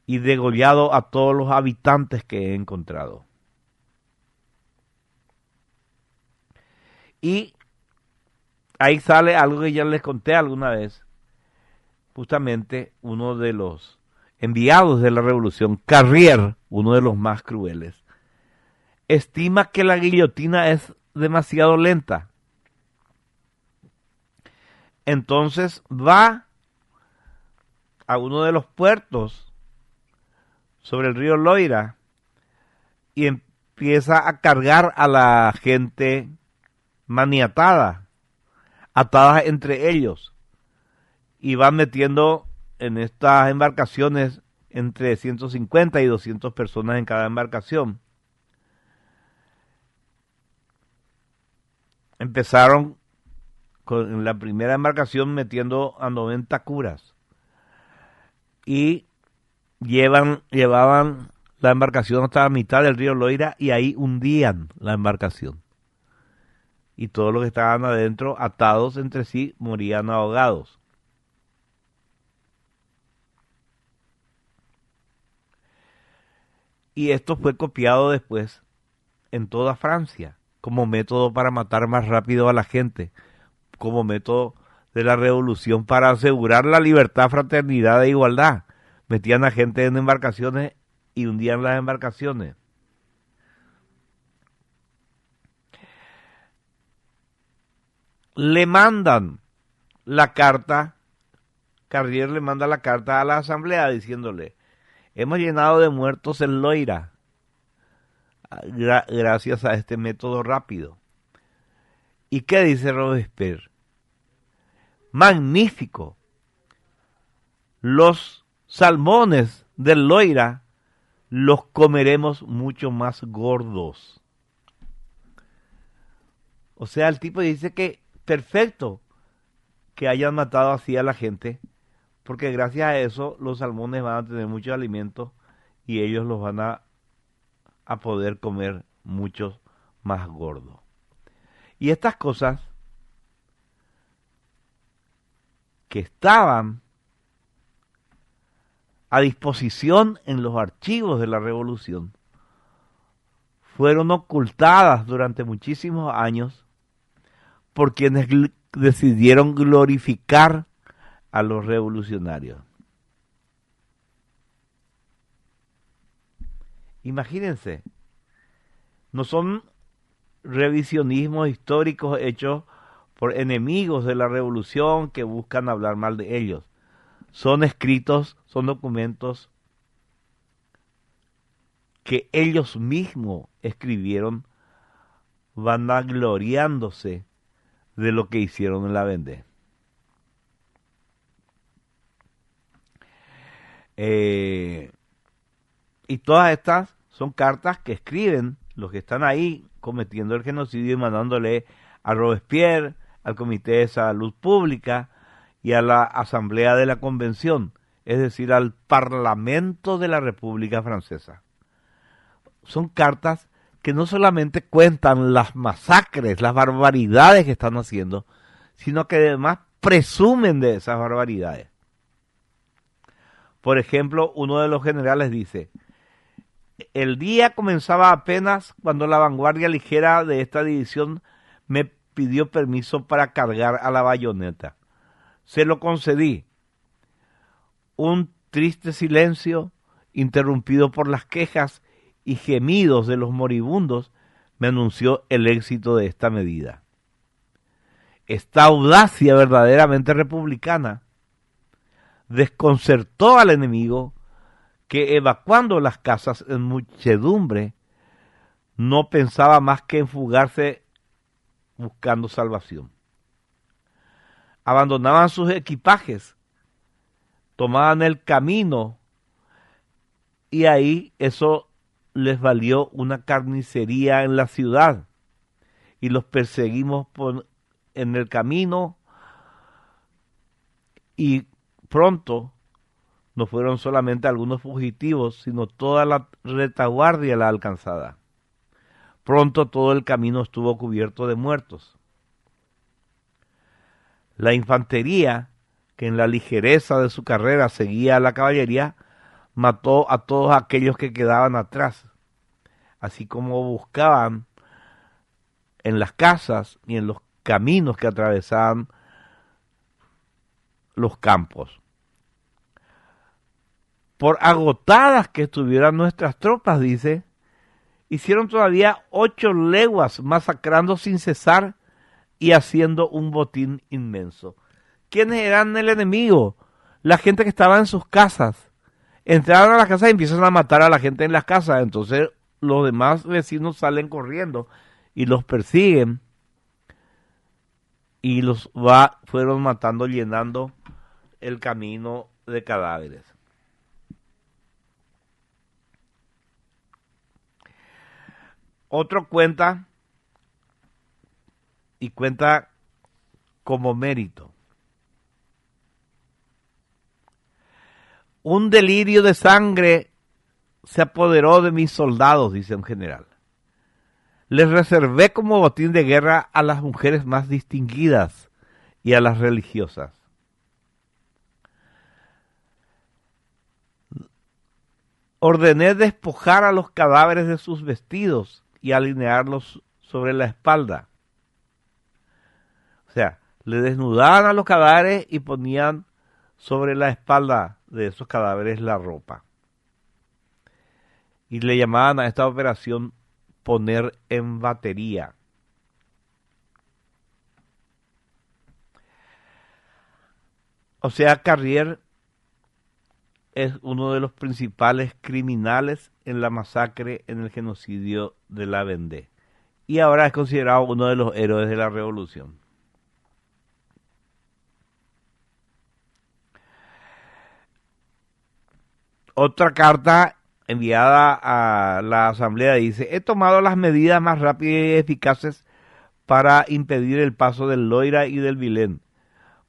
y degollado a todos los habitantes que he encontrado. Y ahí sale algo que ya les conté alguna vez. Justamente uno de los enviados de la revolución, Carrier, uno de los más crueles, estima que la guillotina es demasiado lenta. Entonces va a uno de los puertos sobre el río Loira y empieza a cargar a la gente maniatada, atadas entre ellos, y van metiendo en estas embarcaciones entre 150 y 200 personas en cada embarcación. Empezaron con la primera embarcación metiendo a 90 curas y llevaban la embarcación hasta la mitad del río Loira y ahí hundían la embarcación. Y todos los que estaban adentro, atados entre sí, morían ahogados. Y esto fue copiado después en toda Francia como método para matar más rápido a la gente, como método de la revolución para asegurar la libertad, fraternidad e igualdad. Metían a gente en embarcaciones y hundían las embarcaciones. Le mandan la carta, Carrier le manda la carta a la asamblea diciéndole: hemos llenado de muertos el Loira gracias a este método rápido. ¿Y qué dice Robespierre? Magnífico. Los salmones del Loira los comeremos mucho más gordos. O sea, el tipo dice que perfecto que hayan matado así a la gente, porque gracias a eso los salmones van a tener mucho alimento y ellos los van a poder comer mucho más gordos. Y estas cosas que estaban a disposición en los archivos de la revolución fueron ocultadas durante muchísimos años por quienes decidieron glorificar a los revolucionarios. Imagínense, no son revisionismos históricos hechos por enemigos de la revolución que buscan hablar mal de ellos. Son escritos, son documentos que ellos mismos escribieron vanagloriándose de lo que hicieron en la Vendée. Y todas estas son cartas que escriben los que están ahí cometiendo el genocidio y mandándole a Robespierre, al Comité de Salud Pública y a la Asamblea de la Convención, es decir, al Parlamento de la República Francesa. Son cartas que no solamente cuentan las masacres, las barbaridades que están haciendo, sino que además presumen de esas barbaridades. Por ejemplo, uno de los generales dice: el día comenzaba apenas cuando la vanguardia ligera de esta división me pidió permiso para cargar a la bayoneta. Se lo concedí. Un triste silencio, interrumpido por las quejas y gemidos de los moribundos, me anunció el éxito de esta medida. Esta audacia verdaderamente republicana desconcertó al enemigo, que evacuando las casas en muchedumbre no pensaba más que en fugarse buscando salvación. Abandonaban sus equipajes, tomaban el camino y ahí eso les valió una carnicería en la ciudad y los perseguimos en el camino y pronto no fueron solamente algunos fugitivos, sino toda la retaguardia la alcanzada. Pronto todo el camino estuvo cubierto de muertos. La infantería, que en la ligereza de su carrera seguía a la caballería, mató a todos aquellos que quedaban atrás, así como buscaban en las casas y en los caminos que atravesaban los campos. Por agotadas que estuvieran nuestras tropas, dice, hicieron todavía 8 leguas masacrando sin cesar y haciendo un botín inmenso. ¿Quiénes eran el enemigo? La gente que estaba en sus casas. Entraron a las casas y empiezan a matar a la gente en las casas. Entonces los demás vecinos salen corriendo y los persiguen y los fueron matando, llenando el camino de cadáveres. Otro cuenta como mérito. Un delirio de sangre se apoderó de mis soldados, dice un general. Les reservé como botín de guerra a las mujeres más distinguidas y a las religiosas. Ordené despojar a los cadáveres de sus vestidos y alinearlos sobre la espalda. O sea, le desnudaban a los cadáveres y ponían sobre la espalda de esos cadáveres la ropa. Y le llamaban a esta operación poner en batería. O sea, Carrier es uno de los principales criminales en la masacre, en el genocidio de la Vendée. Y ahora es considerado uno de los héroes de la revolución. Otra carta enviada a la asamblea dice: he tomado las medidas más rápidas y eficaces para impedir el paso del Loira y del Vilén.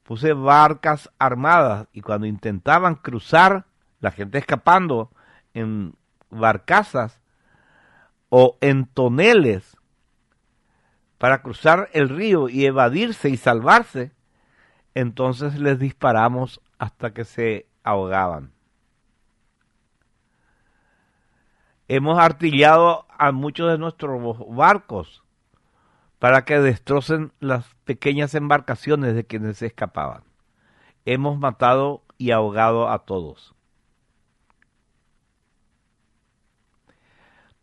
Puse barcas armadas y cuando intentaban cruzar, la gente escapando en barcazas o en toneles para cruzar el río y evadirse y salvarse, entonces les disparamos hasta que se ahogaban. Hemos artillado a muchos de nuestros barcos para que destrocen las pequeñas embarcaciones de quienes se escapaban. Hemos matado y ahogado a todos.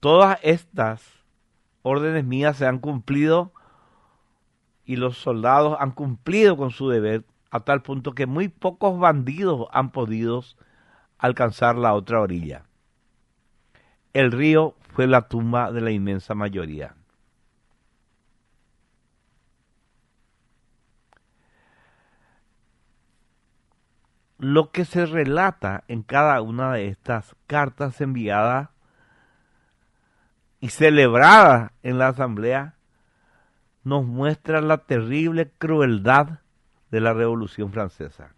Todas estas órdenes mías se han cumplido y los soldados han cumplido con su deber a tal punto que muy pocos bandidos han podido alcanzar la otra orilla. El río fue la tumba de la inmensa mayoría. Lo que se relata en cada una de estas cartas enviadas y celebradas en la asamblea nos muestra la terrible crueldad de la Revolución Francesa.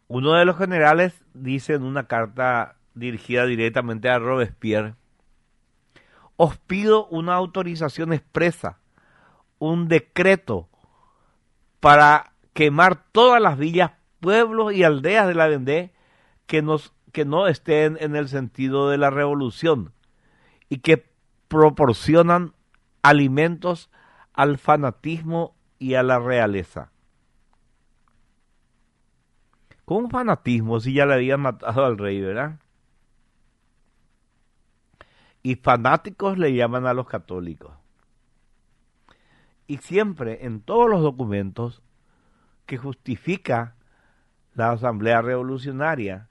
Uno de los generales dice en una carta dirigida directamente a Robespierre: os pido una autorización expresa, un decreto para quemar todas las villas, pueblos y aldeas de la Vendée que no estén en el sentido de la revolución y que proporcionan alimentos al fanatismo y a la realeza. ¿Con fanatismo si ya le habían matado al rey, verdad? y fanáticos le llaman a los católicos. Y siempre en todos los documentos que justifica la Asamblea Revolucionaria,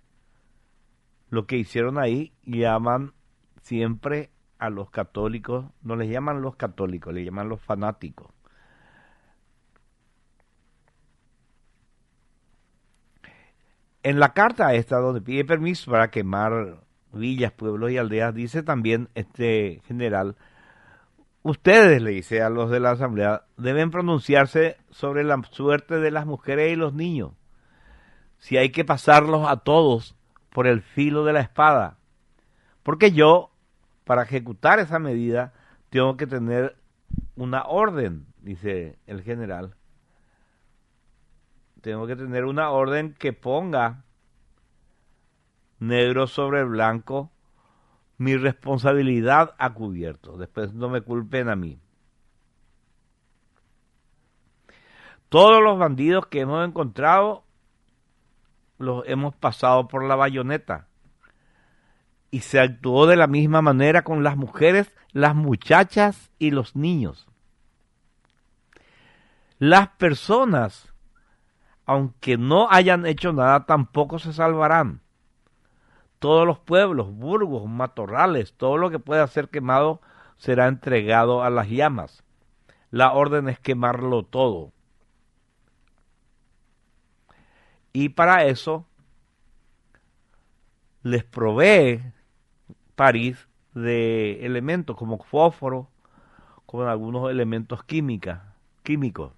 lo que hicieron ahí, llaman siempre a los católicos, no les llaman los católicos, les llaman los fanáticos. En la carta esta, donde pide permiso para quemar villas, pueblos y aldeas, dice también este general: ustedes, le dice a los de la asamblea, deben pronunciarse sobre la suerte de las mujeres y los niños, si hay que pasarlos a todos por el filo de la espada, porque yo, para ejecutar esa medida, tengo que tener una orden, dice el general. Tengo que tener una orden que ponga negro sobre blanco mi responsabilidad a cubierto. Después no me culpen a mí. Todos los bandidos que hemos encontrado los hemos pasado por la bayoneta. Y se actuó de la misma manera con las mujeres, las muchachas y los niños. Las personas, aunque no hayan hecho nada, tampoco se salvarán. Todos los pueblos, burgos, matorrales, todo lo que pueda ser quemado será entregado a las llamas. La orden es quemarlo todo. Y para eso les provee París de elementos como fósforo, como algunos elementos químicos.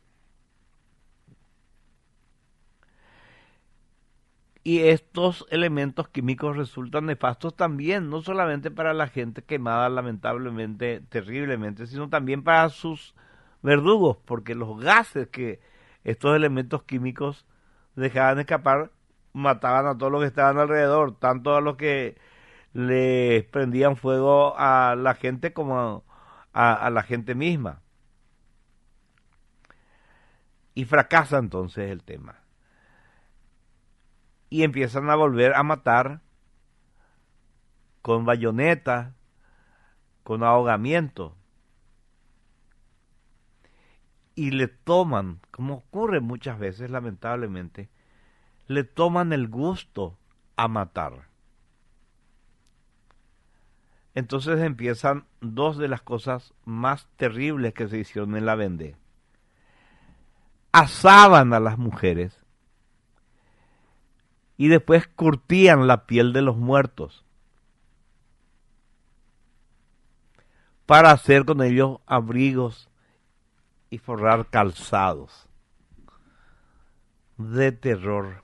Y estos elementos químicos resultan nefastos también, no solamente para la gente quemada lamentablemente, terriblemente, sino también para sus verdugos, porque los gases que estos elementos químicos dejaban escapar mataban a todos los que estaban alrededor, tanto a los que le prendían fuego a la gente como a la gente misma. Y fracasa entonces el tema. Y empiezan a volver a matar con bayonetas, con ahogamiento. Y le toman, como ocurre muchas veces lamentablemente, le toman el gusto a matar. Entonces empiezan dos de las cosas más terribles que se hicieron en la Vendée. Asaban a las mujeres y después curtían la piel de los muertos para hacer con ellos abrigos y forrar calzados. De terror.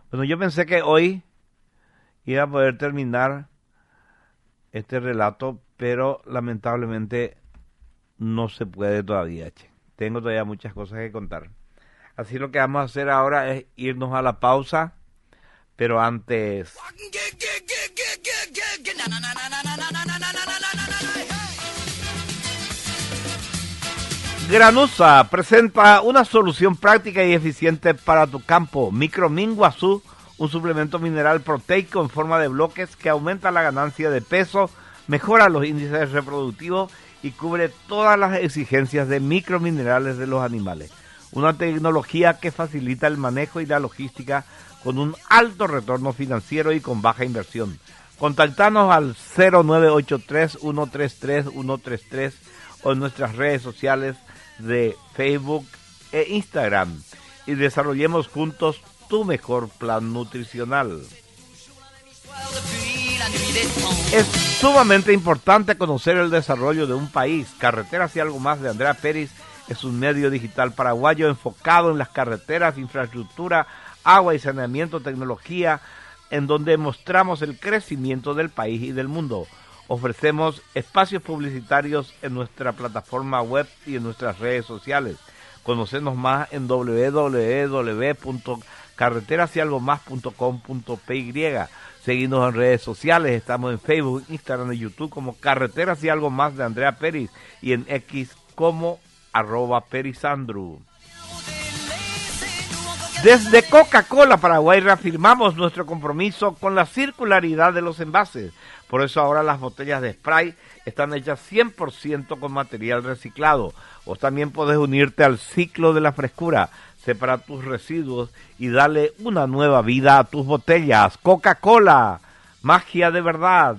Bueno, yo pensé que hoy iba a poder terminar este relato, pero lamentablemente no se puede todavía, che. Tengo todavía muchas cosas que contar. Así lo que vamos a hacer ahora es irnos a la pausa, pero antes... Granusa presenta una solución práctica y eficiente para tu campo. Micromin Guazú, un suplemento mineral proteico en forma de bloques que aumenta la ganancia de peso, mejora los índices reproductivos y cubre todas las exigencias de microminerales de los animales. Una tecnología que facilita el manejo y la logística con un alto retorno financiero y con baja inversión. Contactanos al 0983-133-133 o en nuestras redes sociales de Facebook e Instagram y desarrollemos juntos tu mejor plan nutricional. Es sumamente importante conocer el desarrollo de un país. Carreteras y algo más de Andrea Pérez es un medio digital paraguayo enfocado en las carreteras, infraestructura, agua y saneamiento, tecnología, en donde mostramos el crecimiento del país y del mundo. Ofrecemos espacios publicitarios en nuestra plataforma web y en nuestras redes sociales. Conocenos más en www.carreterasyalgomás.com.py. Seguinos en redes sociales, estamos en Facebook, Instagram y YouTube como Carreteras y Algo Más de Andrea Pérez y en X como @Perizandru. Desde Coca-Cola Paraguay reafirmamos nuestro compromiso con la circularidad de los envases. Por eso ahora las botellas de Sprite están hechas 100% con material reciclado. Vos también podés unirte al ciclo de la frescura, separa tus residuos y dale una nueva vida a tus botellas. Coca-Cola, magia de verdad.